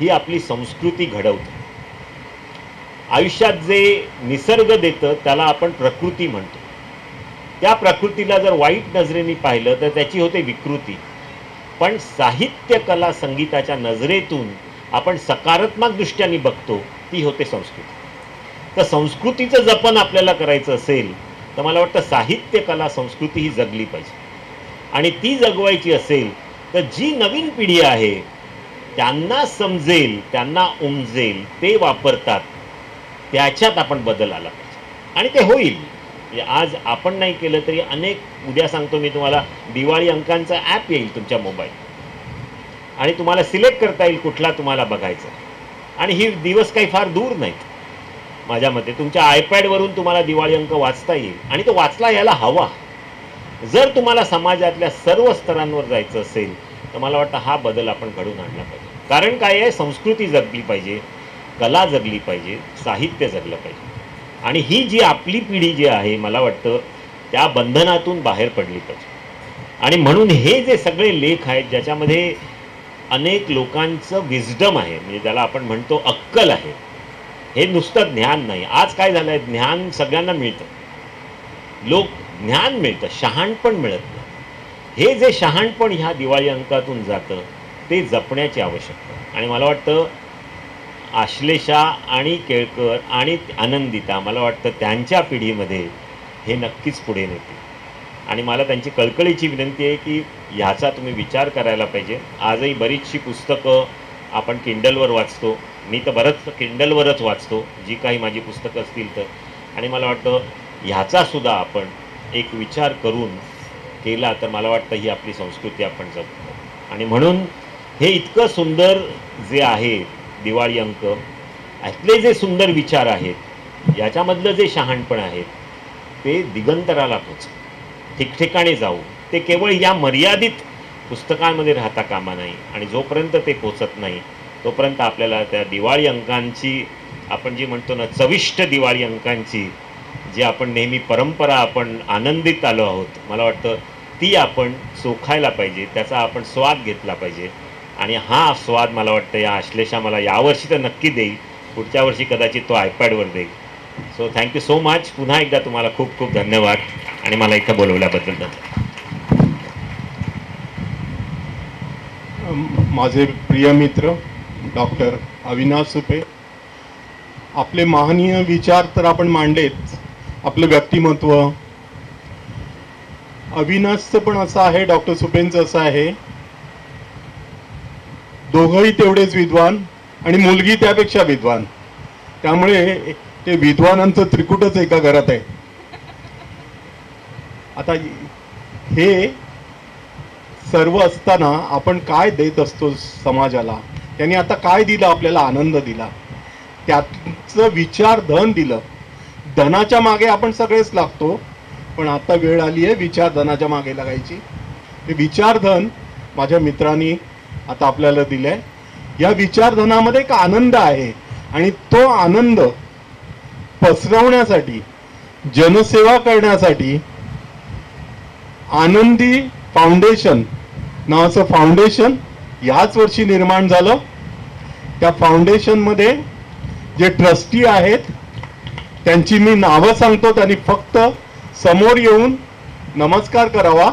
ही आपली संस्कृती घडवतं. आयुष्यात जे निसर्ग देतं त्याला आपण प्रकृती म्हणतो. त्या प्रकृतीला जर वाईट नजरेने पाहिलं तर त्याची होते विकृती. पण साहित्य, कला, संगीताच्या नजरेतून आपण सकारात्मक दृष्ट्याने बघतो, ती होते संस्कृती. तर संस्कृतीचं जपन आपल्याला करायचं असेल तर मला वाटतं साहित्य, कला, संस्कृती ही जगली पाहिजे. आणि ती जगवायची असेल तर जी नवीन पिढी आहे त्यांना समजेल, त्यांना उमजेल, ते वापरतात, त्याच्यात आपण बदल आला पाहिजे. आणि ते होईल. आज आपण नाही केलं तरी अनेक, उद्या सांगतो मी तुम्हाला, दिवाळी अंकांचा ॲप येईल तुमच्या मोबाईल आणि तुम्हाला सिलेक्ट करता येईल कुठला तुम्हाला बघायचा. आणि ही दिवस काही फार दूर नाहीत. माझ्या मते तुमच्या आयपॅडवरून तुम्हाला दिवाळी अंक वाचता येईल आणि तो वाचला यायला हवा. जर तुम्हाला समाजातल्या सर्व स्तरांवर जायचं असेल तर मला वाटतं हा बदल आपण घडवून आणला पाहिजे. कारण काय आहे, संस्कृती जगली पाहिजे, कला जगली पाहिजे, साहित्य जगलं पाहिजे. आणि ही जी आपली पिढी जी आहे मला वाटतं त्या बंधनातून बाहेर पडली पाहिजे. आणि म्हणून हे जे सगळे लेख आहेत ज्याच्यामध्ये अनेक लोकांचं विजडम आहे, म्हणजे ज्याला आपण म्हणतो अक्कल आहे, हे नुसतं ज्ञान नाही. आज काय झालं आहे, ज्ञान सगळ्यांना मिळतं, लोक ज्ञान मिळतं, शहाणपण मिळत नाही. हे जे शहाणपण ह्या दिवाळी अंकातून जातं ते जपण्याची आवश्यकता. आणि मला वाटतं आश्लेषा आणि केळकर आणि आनंदिता, मला वाटतं त्यांच्या पिढीमध्ये हे नक्कीच पुढे नेतील. आणि मला त्यांची कळकळीची विनंती आहे की ह्याचा तुम्ही विचार करायला पाहिजे. आजही बरीचशी पुस्तकं आपण किंडलवर वाचतो, मी तर बरंच किंडलवरच वाचतो जी काही माझी पुस्तकं असतील तर. आणि मला वाटतं ह्याचासुद्धा आपण एक विचार करून केला तर मला वाटतं ही आपली संस्कृती आपण जपतो. आणि म्हणून हे इतकं सुंदर जे आहे दिवाळी अंक, यातले जे सुंदर विचार आहेत, याच्यामधलं जे शहाणपण आहेत ते दिगंतराला पोचव, ठिकठिकाणी जाऊ. ते केवळ या मर्यादित पुस्तकांमध्ये राहता कामा नाही. आणि जोपर्यंत ते पोचत नाही तोपर्यंत आपल्याला त्या दिवाळी अंकांची, आपण जी म्हणतो ना चविष्ट दिवाळी अंकांची जी आपण नेहमी परंपरा आपण आनंदित आलो आहोत, मला वाटतं ती आपण चोखायला पाहिजे, त्याचा आपण स्वाद घेतला पाहिजे. आणि हा स्वाद मला वाटतं या आश्लेषा मला यावर्षी तर नक्की देईल, पुढच्या वर्षी कदाचित तो आयपॅडवर देईल. So thank you so much. पुन्हा एकदा तुम्हाला खूप खूप धन्यवाद आणि मला इथं बोलवल्याबद्दल धन्यवाद. माझे प्रिय मित्र डॉक्टर अविनाश सुपे, आपले महनीय विचार तर आपण मांडलेच, आपलं व्यक्तिमत्व अविनाशचं पण असं आहे, डॉक्टर सुपेंचं असं आहे, दोघंही तेवढेच विद्वान आणि मुलगी त्यापेक्षा विद्वान. त्यामुळे ते विद्वानांचं त्रिकुटच एका घरात आहे. आता हे सर्व असताना आपण काय देत असतो समाजाला? त्यांनी आता काय दिलं आपल्याला? आनंद दिला, त्याचं विचारधन दिलं. धनाच्या मागे आपण सगळेच लागतो, पण आता वेळ आली आहे विचारधनाच्या मागे लागायची. हे विचारधन माझ्या मित्रांनी आता आपल्याला दिलंय. या विचारधनामध्ये एक आनंद आहे आणि तो आनंद पसरवण्यासाठी, जनसेवा करण्यासाठी आनंदी फाउंडेशन नावाचं फाउंडेशन याच वर्षी निर्माण झालं. त्या फाउंडेशनमध्ये जे ट्रस्टी आहेत त्यांची मी नावं सांगतो, त्यांनी फक्त समोर येऊन नमस्कार करावा.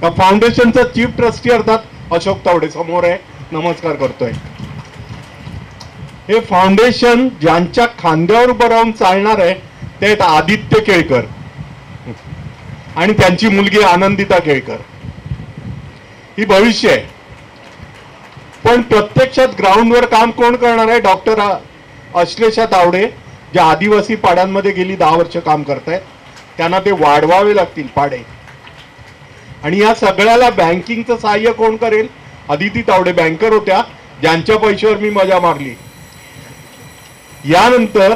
त्या फाउंडेशनचा चीफ ट्रस्टी अर्थात अशोक तावडे समोर आहे, नमस्कार करतोय. हे फाउंडेशन ज्यांच्या खांद्यावर उभं राहून चालणार आहे ते आहेत आदित्य केळकर आणि त्यांची मुलगी आनंदिता केळकर. ही भविष्य आहे. पण प्रत्यक्षात ग्राउंडवर काम कोण करणार आहे? डॉक्टर अश्लेषा तावडे, जे आदिवासी पाड्यांमध्ये गेली 10 वर्ष काम करतायत. त्यांना ते वाढवावे लागतील पाडे. आणि या सगळ्याला बँकिंगचं सहाय्य कोण करेल? अदिती तावडे बँकर होत्या, ज्यांच्या पैशावर मी मजा मारली. यानंतर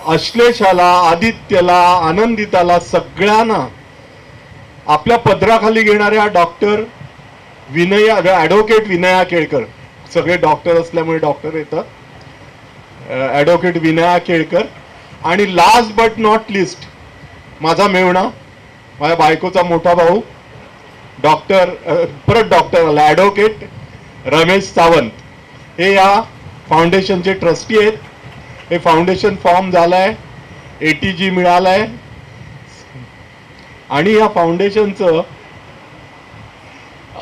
अश्लेषाला, आदित्यला, आनंदिताला सगळ्यांना आपल्या पदराखाली घेणाऱ्या डॉक्टर ॲडव्होकेट विनया केळकर, सगळे डॉक्टर असल्यामुळे डॉक्टर येतं, ॲडव्होकेट विनया केळकर. आणि लास्ट बट नॉट लिस्ट माझा मेवणा, माझ्या बायकोचा मोठा भाऊ डॉक्टर, परत डॉक्टर आला, ॲडव्होकेट रमेश सावंत. हे या फाउंडेशनचे ट्रस्टी आहेत. हे फाउंडेशन फॉर्म झालंय, ATG मिळालाय. आणि या फाउंडेशनचं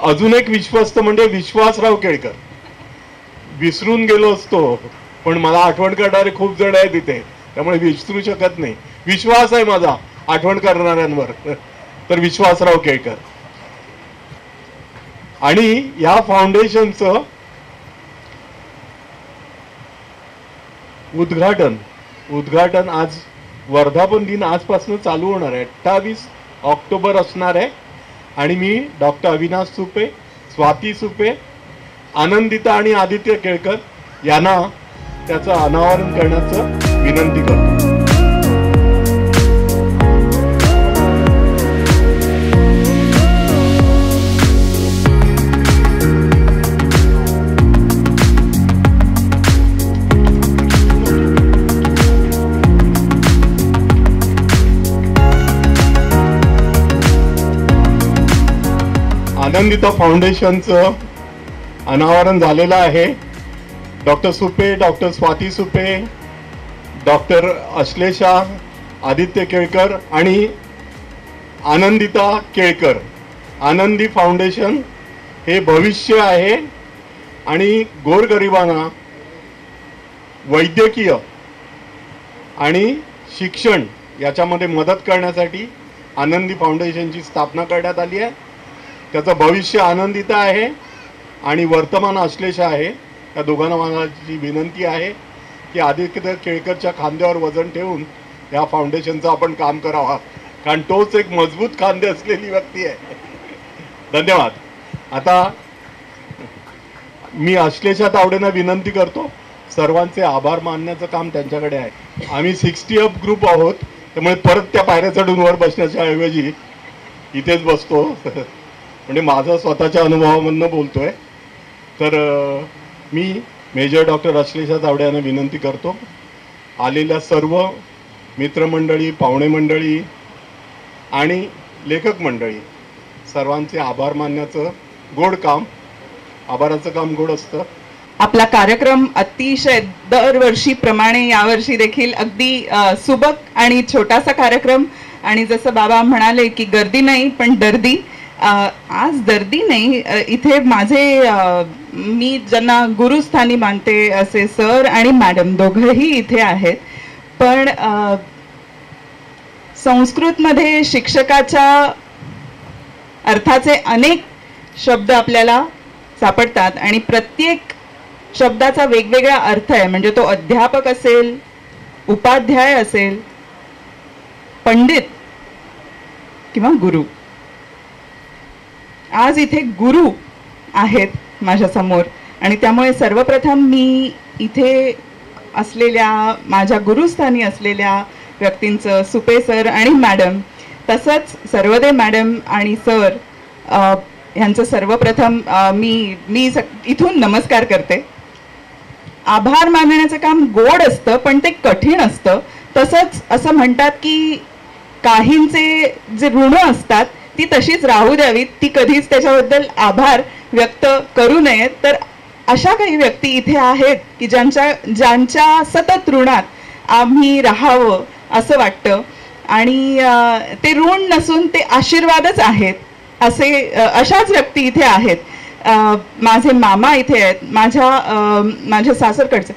अजून एक विश्वस्त म्हणजे विश्वासराव केळकर. विसरून गेलो असतो, पण मला आठवण करणारे खूप जण आहेत तिथे, त्यामुळे विसरू शकत नाही. विश्वास आहे माझा आठवण करणाऱ्यांवर, तर विश्वासराव केळकर. आणि या फाउंडेशनचं उद्घाटन आज वर्धापन दिन आजपासून चालू होणार आहे. 28 ऑक्टोबर असणार आहे. आणि मी डॉक्टर अविनाश सुपे, स्वाती सुपे, आनंदिता आणि आदित्य केळकर यांना त्याचं अनावरण करण्याचं विनंती करतो. आनंदिता फाउंडेशनचं अनावरण झालेलं आहे. Doctor Supe, doctor Swati Supe, doctor Ashlesha, Aditya Kelkar आणि आनंदिता केळकर. आनंदी फाउंडेशन हे भविष्य आहे आणि गोरगरिबांना वैद्यकीय आणि शिक्षण याच्यामध्ये मदत करण्यासाठी आनंदी फाउंडेशनची स्थापना करण्यात आली आहे. त्याचं भविष्य आनंदिता आहे आणि वर्तमान अश्लेषा आहे. या दोघांना माझी विनंती आहे की आदित्य केळकरच्या खांद्यावर वजन ठेवून या फाउंडेशनचं आपण काम करावं, कारण तोच एक मजबूत खांदे असलेली व्यक्ती आहे. धन्यवाद. आता मी अश्लेषा तावडेंना विनंती करतो, सर्वांचे आभार मानण्याचं काम त्यांच्याकडे आहे. आम्ही 60 अप ग्रुप आहोत, त्यामुळे परत त्या पायऱ्या चढून वर बसण्याच्या ऐवजी इथेच बसतो. म्हणजे माझा स्वतःच्या अनुभवामधनं बोलतोय. तर मी मेजर डॉक्टर अश्लेषा तावडे यांना विनंती करतो, आलेल्या सर्व मित्रमंडळी, पाहुणे मंडळी आणि लेखक मंडळी सर्वांचे आभार मानण्याचं गोड काम, आभाराचं काम गोड असतं. आपला कार्यक्रम अतिशय दरवर्षीप्रमाणे यावर्षी देखील अगदी सुबक आणि छोटासा कार्यक्रम. आणि जसं बाबा म्हणाले की गर्दी नाही पण दर्दी. आज दर्दी नाही, इथे माझे मी ज्यांना गुरुस्थानी मानते असे सर आणि मॅडम दोघंही इथे आहेत. पण संस्कृतमध्ये शिक्षकाच्या अर्थाचे अनेक शब्द आपल्याला सापडतात आणि प्रत्येक शब्दाचा वेगवेगळा अर्थ आहे, म्हणजे तो अध्यापक असेल, उपाध्याय असेल, पंडित किंवा गुरु. आज इथे गुरु आहेत माझ्या समोर आणि त्यामुळे सर्वप्रथम मी इथे असलेल्या माझ्या गुरुस्थानी असलेल्या व्यक्तींचं, सुपे सर आणि मॅडम, तसंच सर्वदे मॅडम आणि सर यांचं सर्वप्रथम मी इथून नमस्कार करते. आभार मानण्याचं काम गोड असतं पण ते कठीण असतं. तसंच असं म्हणतात की काहींचे जे ऋण असतात ती तशीच राहू द्यावीत, ती कधीच त्याच्याबद्दल आभार व्यक्त करू नयेत. तर अशा काही व्यक्ती इथे आहेत की ज्यांच्या सतत ऋणात आम्ही राहावं असं वाटतं आणि ते ऋण नसून ते आशीर्वादच आहेत. अशाच व्यक्ती इथे आहेत. माझे मामा इथे आहेत, माझ्या सासरकडचं.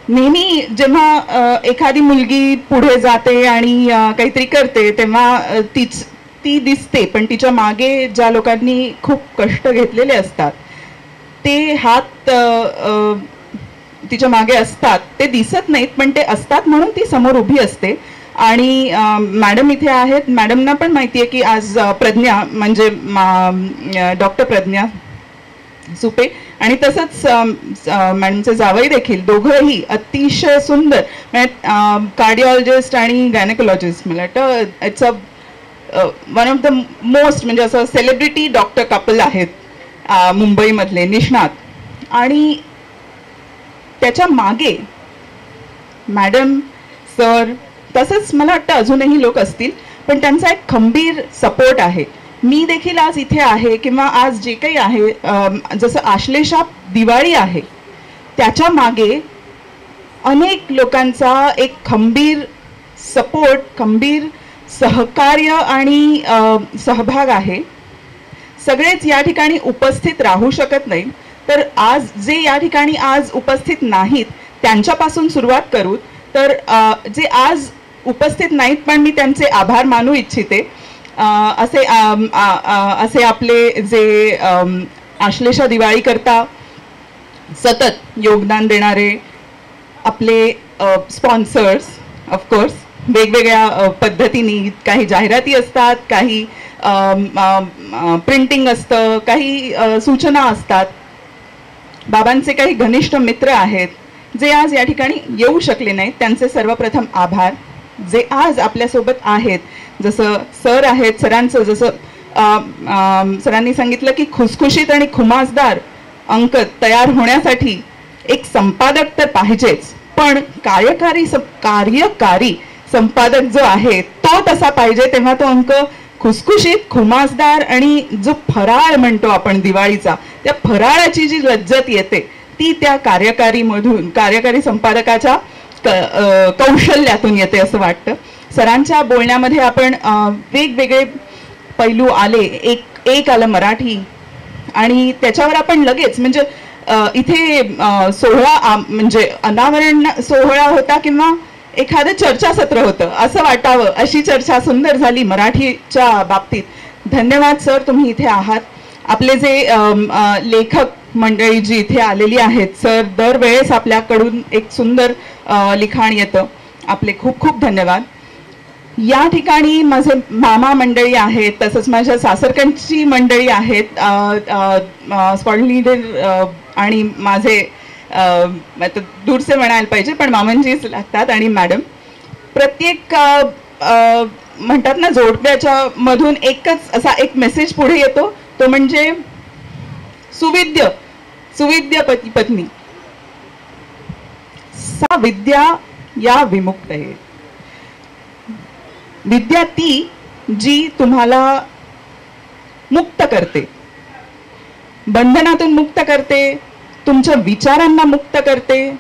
नेहमी जेव्हा एखादी मुलगी पुढे जाते आणि काहीतरी करते तेव्हा ती दिसते, पण तिच्या मागे ज्या लोकांनी खूप कष्ट घेतलेले असतात ते हात तिच्या मागे असतात, ते दिसत नाहीत पण ते असतात म्हणून ती समोर उभी असते. आणि मॅडम इथे आहेत. मॅडमना पण माहिती आहे की आज प्रज्ञा म्हणजे डॉक्टर प्रज्ञा सुपे आणि तसंच मॅडमचे जावई देखील, दोघंही अतिशय सुंदर कार्डिओलॉजिस्ट आणि गायनेकोलॉजिस्ट. मला वाटतं it's one of the most म्हणजे असं सेलिब्रिटी डॉक्टर कपल आहेत मुंबईमधले निष्णात. आणि त्याच्या मागे मॅडम, सर, तसंच मला वाटतं अजूनही लोक असतील, पण त्यांचा एक खंबीर सपोर्ट आहे. मी देखील आज इथे आहे किंवा आज जे काही आहे, जसं आश्लेषा दिवाळी आहे त्याच्या मागे अनेक लोकांचा एक खंबीर सपोर्ट, खंबीर सहकार्य आणि सहभाग आहे. सगळेच या ठिकाणी उपस्थित राहू शकत नाही, तर आज जे या ठिकाणी आज उपस्थित नाहीत त्यांच्यापासून सुरुवात करू. तर जे आज उपस्थित नाहीत पण मी त्यांचे आभार मानू इच्छिते. असे आपले जे आश्लेषा दिवाळी करता सतत योगदान देणारे आपले स्पॉन्सर्स, ऑफकोर्स वेगवेगळ्या पद्धतीने, काही जाहिराती असतात, काही प्रिंटिंग असतं, काही सूचना असतात. बाबांचे काही घनिष्ठ मित्र आहेत जे आज या ठिकाणी येऊ शकले नाहीत, त्यांचे सर्वप्रथम आभार. जे आज आपल्यासोबत आहेत, जसं सर आहेत, सरांचं जसं सरांनी सांगितलं की खुसखुशीत आणि खुमासदार अंक तयार होण्यासाठी एक संपादक तर पाहिजेच, पण कार्यकारी संपादक जो आहे तो तसा पाहिजे. तेव्हा तो अंक खुसखुशीत, खुमासदार आणि जो फराळ म्हणतो आपण दिवाळीचा, त्या फराळाची जी लज्जत येते ती त्या कार्यकारी संपादकाच्या कौशल्यातून येते असं वाटतं. सरांच्या बोलण्यामध्ये आपण वेगवेगळे पैलू आले. एक आलं मराठी आणि त्याच्यावर आपण लगेच म्हणजे इथे सोहळा म्हणजे अनावरण सोहळा होता किंवा एखादं चर्चासत्र होतं असं वाटावं, अशी चर्चा सुंदर झाली मराठीच्या बाबतीत. धन्यवाद सर, तुम्ही इथे आहात. आपले जे लेखक मंडळी जी इथे आलेली आहेत, सर दरवेळेस आपल्याकडून एक सुंदर लिखाण येतं. आपले खूप खूप धन्यवाद. या ठिकाणी माझे मामा मंडळी आहेत, तसंच माझ्या सासरकडची मंडळी आहेत, स्क्वॉड लीडर आणि माझे दूरचे म्हणायला पाहिजे पण मामांजीच लागतात आणि मॅडम. प्रत्येक म्हणतात ना जोडप्याच्या मधून एकच असा एक मेसेज पुढे येतो, तो म्हणजे सुविद्य पत्नी सा विद्या या विमुक्त आहे. विद्या ती जी तुम्हाला मुक्त करते, बंधनातून मुक्त करते, तुमच्या विचारांना मुक्त करते.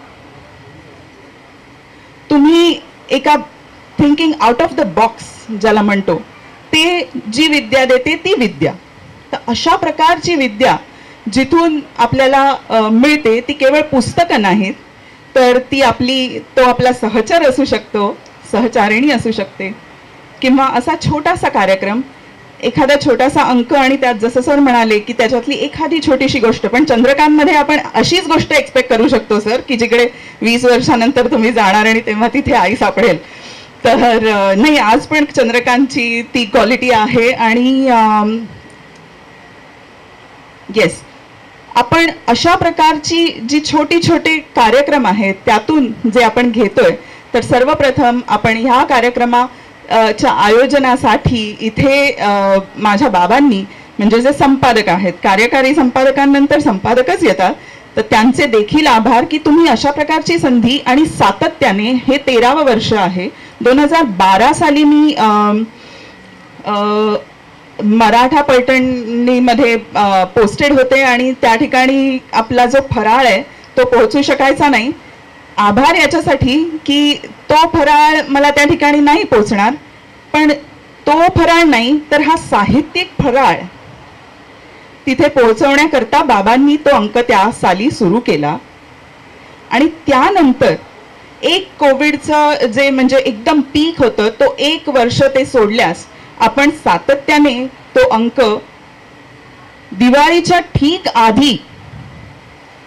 तुम्ही एका thinking out of the box ज्याला म्हणतो ते जी विद्या देते ती विद्या. तर अशा प्रकारची विद्या जिथून आपल्याला मिळते ती केवळ पुस्तकं नाहीत, तर ती तो आपला सहचर असू शकतो, सहचारिणी असू शकते, किंवा असा छोटासा कार्यक्रम एखादा छोटासा अंक आणि त्यात जसं सर म्हणाले की त्याच्यातली एखादी छोटीशी गोष्ट, पण चंद्रकांतमध्ये आपण अशीच गोष्ट एक्सपेक्ट करू शकतो सर की जिकडे 20 वर्षानंतर तुम्ही जाणार आणि तेव्हा तिथे आई सापडेल. तर नाही, आज पण चंद्रकांतची ती क्वालिटी आहे. आणि येस, आपण अशा प्रकारची जी छोटी छोटे कार्यक्रम आहेत त्यातून जे आपण घेतोय, तर सर्वप्रथम आपण ह्या कार्यक्रमाच्या आयोजनासाठी इथे माझ्या बाबांनी, म्हणजे जे संपादक आहेत, कार्यकारी संपादकांनंतर संपादकच येतात, तर त्यांचे देखील आभार की तुम्ही अशा प्रकारची संधी आणि सातत्याने, हे 13वं वर्ष आहे. 2012 साली मी मराठा पैठणीमध्ये पोस्टेड होते आणि त्या ठिकाणी आपला जो फराळ आहे तो पोहोचू शकायचा नाही. आभार याच्यासाठी की तो फराळ मला त्या ठिकाणी नाही पोहोचणार, पण तो फराळ नाही तर हा साहित्यिक फराळ तिथे पोहोचवण्याकरता बाबांनी तो अंक त्या साली सुरू केला. आणि त्यानंतर एक कोविडचं जे म्हणजे एकदम पीक होतं, तो 1 वर्ष ते सोडल्यास आपण सातत्याने तो अंक दिवाळीच्या ठीक आधी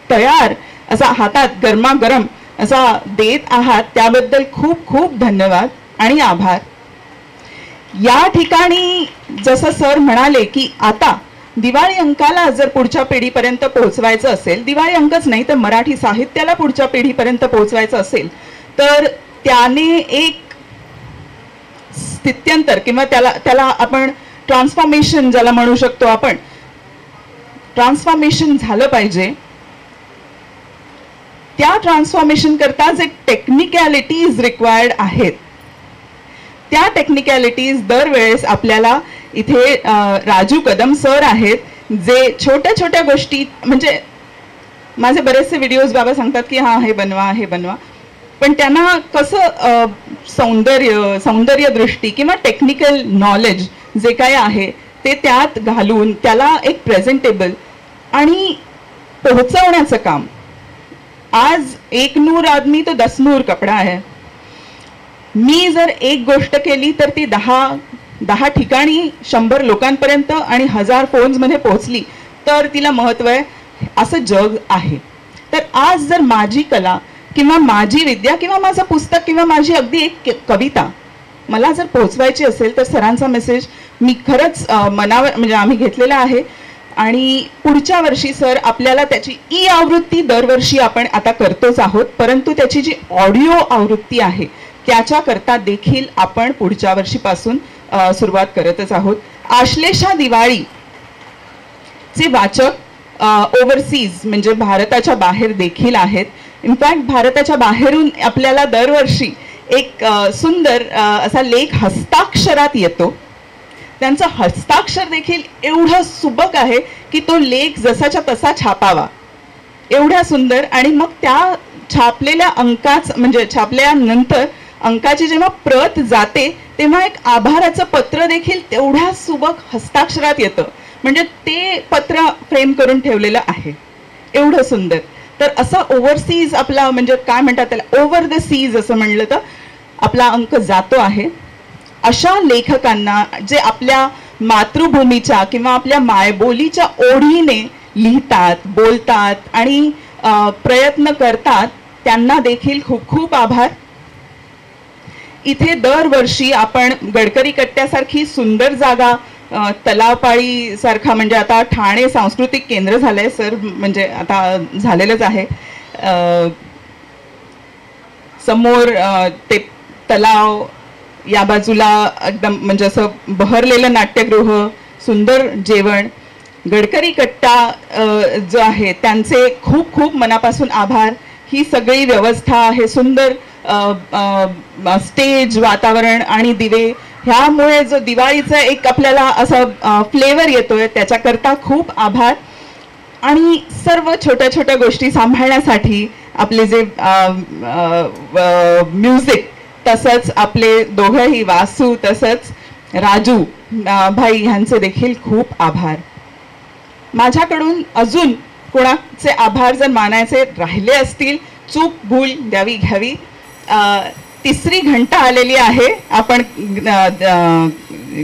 तयार असा हातात गरमागरम असा देत आहात, त्याबद्दल खूप खूप धन्यवाद आणि आभार. या ठिकाणी जसं सर म्हणाले की आता दिवाळी अंकाला जर पुढच्या पिढीपर्यंत पोहोचवायचं असेल, दिवाळी अंकच नाही तर मराठी साहित्याला पुढच्या पिढीपर्यंत पोहोचवायचं असेल, तर त्याने एक स्थित्यंतर किंवा त्याला आपण ट्रान्सफॉर्मेशन ज्याला म्हणू शकतो, आपण ट्रान्सफॉर्मेशन झालं पाहिजे. त्या ट्रान्सफॉर्मेशन करता जे टेक्निकॅलिटीज रिक्वायर्ड आहेत, त्या टेक्निकॅलिटीज दरवेळेस आपल्याला इथे राजू कदम सर आहेत, जे छोट्या छोट्या गोष्टी, म्हणजे माझे बरेचसे व्हिडिओज बाबा सांगतात की हा हे बनवा हे बनवा, पण त्यांना कसं सौंदर्य दृष्टी किंवा टेक्निकल नॉलेज जे काय आहे ते त्यात घालून त्याला एक प्रेझेंटेबल आणि पोहोचवण्याचं काम. आज 1 नूर आदमी तो 10 नूर कपडा आहे. मी जर एक गोष्ट केली तर ती 10 ठिकाणी 100 लोकांपर्यंत आणि 1000 फोन्समध्ये पोहोचली तर तिला महत्त्व आहे. असं जग आहे. तर आज जर माझी कला किंवा माझी विद्या किंवा माझं पुस्तक किंवा माझी अगदी एक कविता मला जर पोहोचवायची असेल, तर सरांचा मेसेज मी खरंच मनावर म्हणजे आम्ही घेतलेला आहे. आणि पुढच्या वर्षी सर आपल्याला त्याची ई आवृत्ती दरवर्षी आपण आता करतोच आहोत, परंतु त्याची जी ऑडिओ आवृत्ती आहे त्याच्याकरता देखील आपण पुढच्या वर्षीपासून सुरुवात करतच आहोत. आश्लेषा दिवाळी चे वाचक ओव्हरसीज म्हणजे भारताच्या बाहेर देखील आहेत. इनफॅक्ट भारताच्या बाहेरून आपल्याला दरवर्षी एक सुंदर असा लेख हस्ताक्षरात येतो. त्यांचं हस्ताक्षर देखील एवढं सुबक आहे की तो लेख जसाच्या तसा छापावा, एवढा सुंदर. आणि मग त्या छापलेल्या अंकाच म्हणजे छापल्यानंतर अंकाची जेव्हा प्रत जाते तेव्हा एक आभाराचं पत्र देखील तेवढ्या सुबक हस्ताक्षरात येतं. म्हणजे ते पत्र फ्रेम करून ठेवलेलं आहे, एवढं सुंदर. तर असं ओव्हरसीज आपला म्हणजे काय म्हणतात त्याला, ओव्हर द सीज असं म्हणलं तर आपला अंक जातो आहे. अशा लेखकांना जे आपल्या मातृभूमीच्या किंवा आपल्या मायबोलीच्या ओढीने लिहितात, बोलतात आणि प्रयत्न करतात, त्यांना देखील खूप खूप आभार. इथे दरवर्षी आपण गडकरी कट्ट्यासारखी सुंदर जागा, तलावपाळी सारखा, म्हणजे आता ठाणे सांस्कृतिक केंद्र झालंय सर, म्हणजे आता झालेलंच आहे. समोर ते तलाव, या बाजूला एकदम म्हणजे असं बहरलेलं नाट्यगृह, सुंदर जेवण. गडकरी कट्टा जो आहे त्यांचे खूप खूप मनापासून आभार. ही सगळी व्यवस्था, हे सुंदर स्टेज, वातावरण आणि दिवे, ह्यामुळे जो दिवाळीचा एक आपल्याला असं फ्लेवर येतोय त्याच्याकरता खूप आभार. आणि सर्व छोट्या छोट्या गोष्टी सांभाळण्यासाठी आपले जे म्युझिक, तसंच आपले दोघंही वासू तसंच राजू भाई ह्यांचे देखील खूप आभार. माझ्याकडून अजून कोणाचे आभार जर मानायचे राहिले असतील, चूक भूल द्यावी घ्यावी. 3री घंटा आलेली आहे, आपण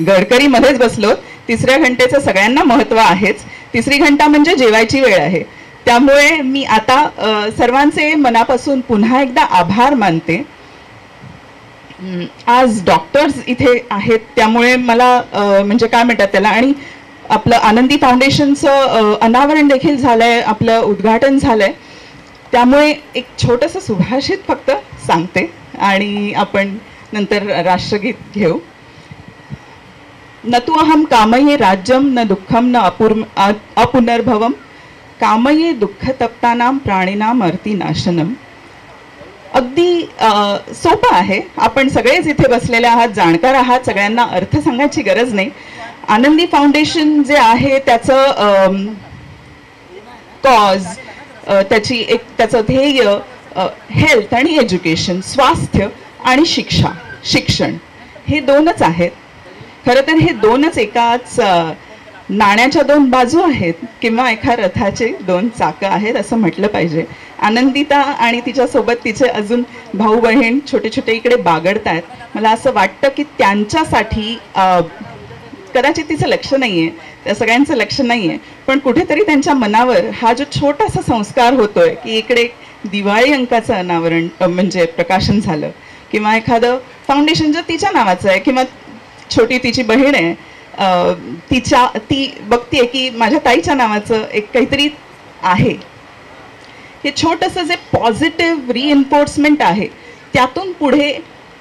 गडकरीमध्येच बसलो. तिसऱ्या घंटेचं सगळ्यांना महत्त्व आहेच. तिसरी घंटा म्हणजे जेवायची वेळ आहे. त्यामुळे मी आता सर्वांचे मनापासून पुन्हा एकदा आभार मानते. आज डॉक्टर्स इथे आहेत त्यामुळे मला म्हणजे काय म्हणतात त्याला, आणि आपलं आनंदी फाउंडेशनचं अनावरण देखील झालंय, आपलं उद्घाटन झालंय. त्यामुळे एक छोटंसं सुभाषित फक्त सांगते आणि आपण नंतर राष्ट्रगीत घेऊ. न तु अहम कामये राज्यम न दुःखम न अपुनर्भवम कामये दुःखतप्तानां प्राणिनां अर्तिनाशनम. अगदी सोपं आहे. आपण सगळेच इथे बसलेले आहात, जाणकार आहात, सगळ्यांना अर्थ सांगायची गरज नाही. आनंदी फाउंडेशन जे आहे त्याचं कॉज, त्याचं ध्येय हेल्थ आणि एज्युकेशन, स्वास्थ्य आणि शिक्षण हे दोनच आहेत. खरं तर हे दोनच एकाच नाण्याच्या दोन बाजू आहेत किंवा एका रथाचे दोन चाकं आहेत असं म्हटलं पाहिजे. आनंदिता आणि तिच्यासोबत तिचे अजून भाऊ बहीण छोटे छोटे इकडे बागडतायत. मला असं वाटतं की त्यांच्यासाठी कदाचित तिचं लक्ष नाही आहे, त्या सगळ्यांचं लक्ष नाही आहे, पण कुठेतरी त्यांच्या मनावर हा जो छोटासा संस्कार होतोय की इकडे दिवाळी अंकाचं अनावरण म्हणजे प्रकाशन झालं किंवा एखादं फाउंडेशन जे तिच्या नावाचं आहे किंवा छोटी तिची बहीण आहे ती बघतीये की माझ्या ताईच्या नावाचं एक काहीतरी आहे. हे छोटंसं जे पॉझिटिव्ह रिइन्फोर्समेंट आहे त्यातून पुढे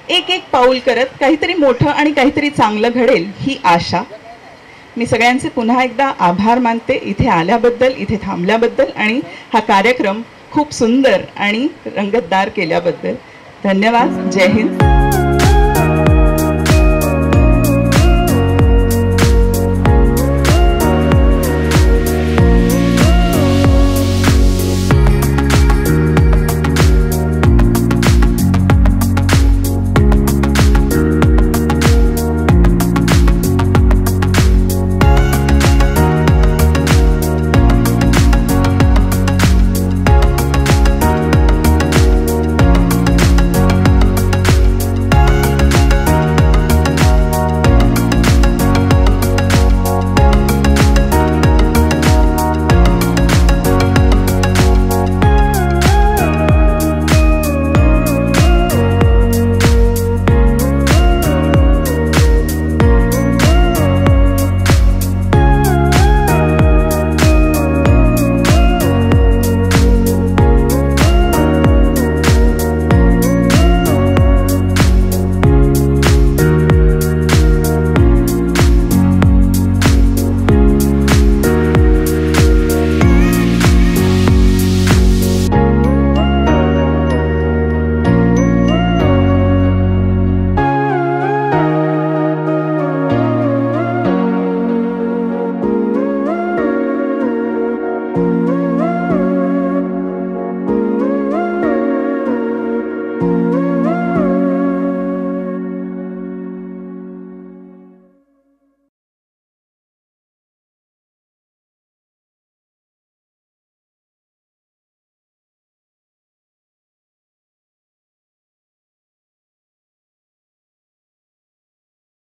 एक एक पाऊल करत काहीतरी मोठं आणि काहीतरी चांगलं घडेल ही आशा. मी सगळ्यांचे पुन्हा एकदा आभार मानते इथे आल्याबद्दल, इथे थांबल्याबद्दल आणि हा कार्यक्रम खूप सुंदर आणि रंगतदार केल्याबद्दल. धन्यवाद. जय हिंद.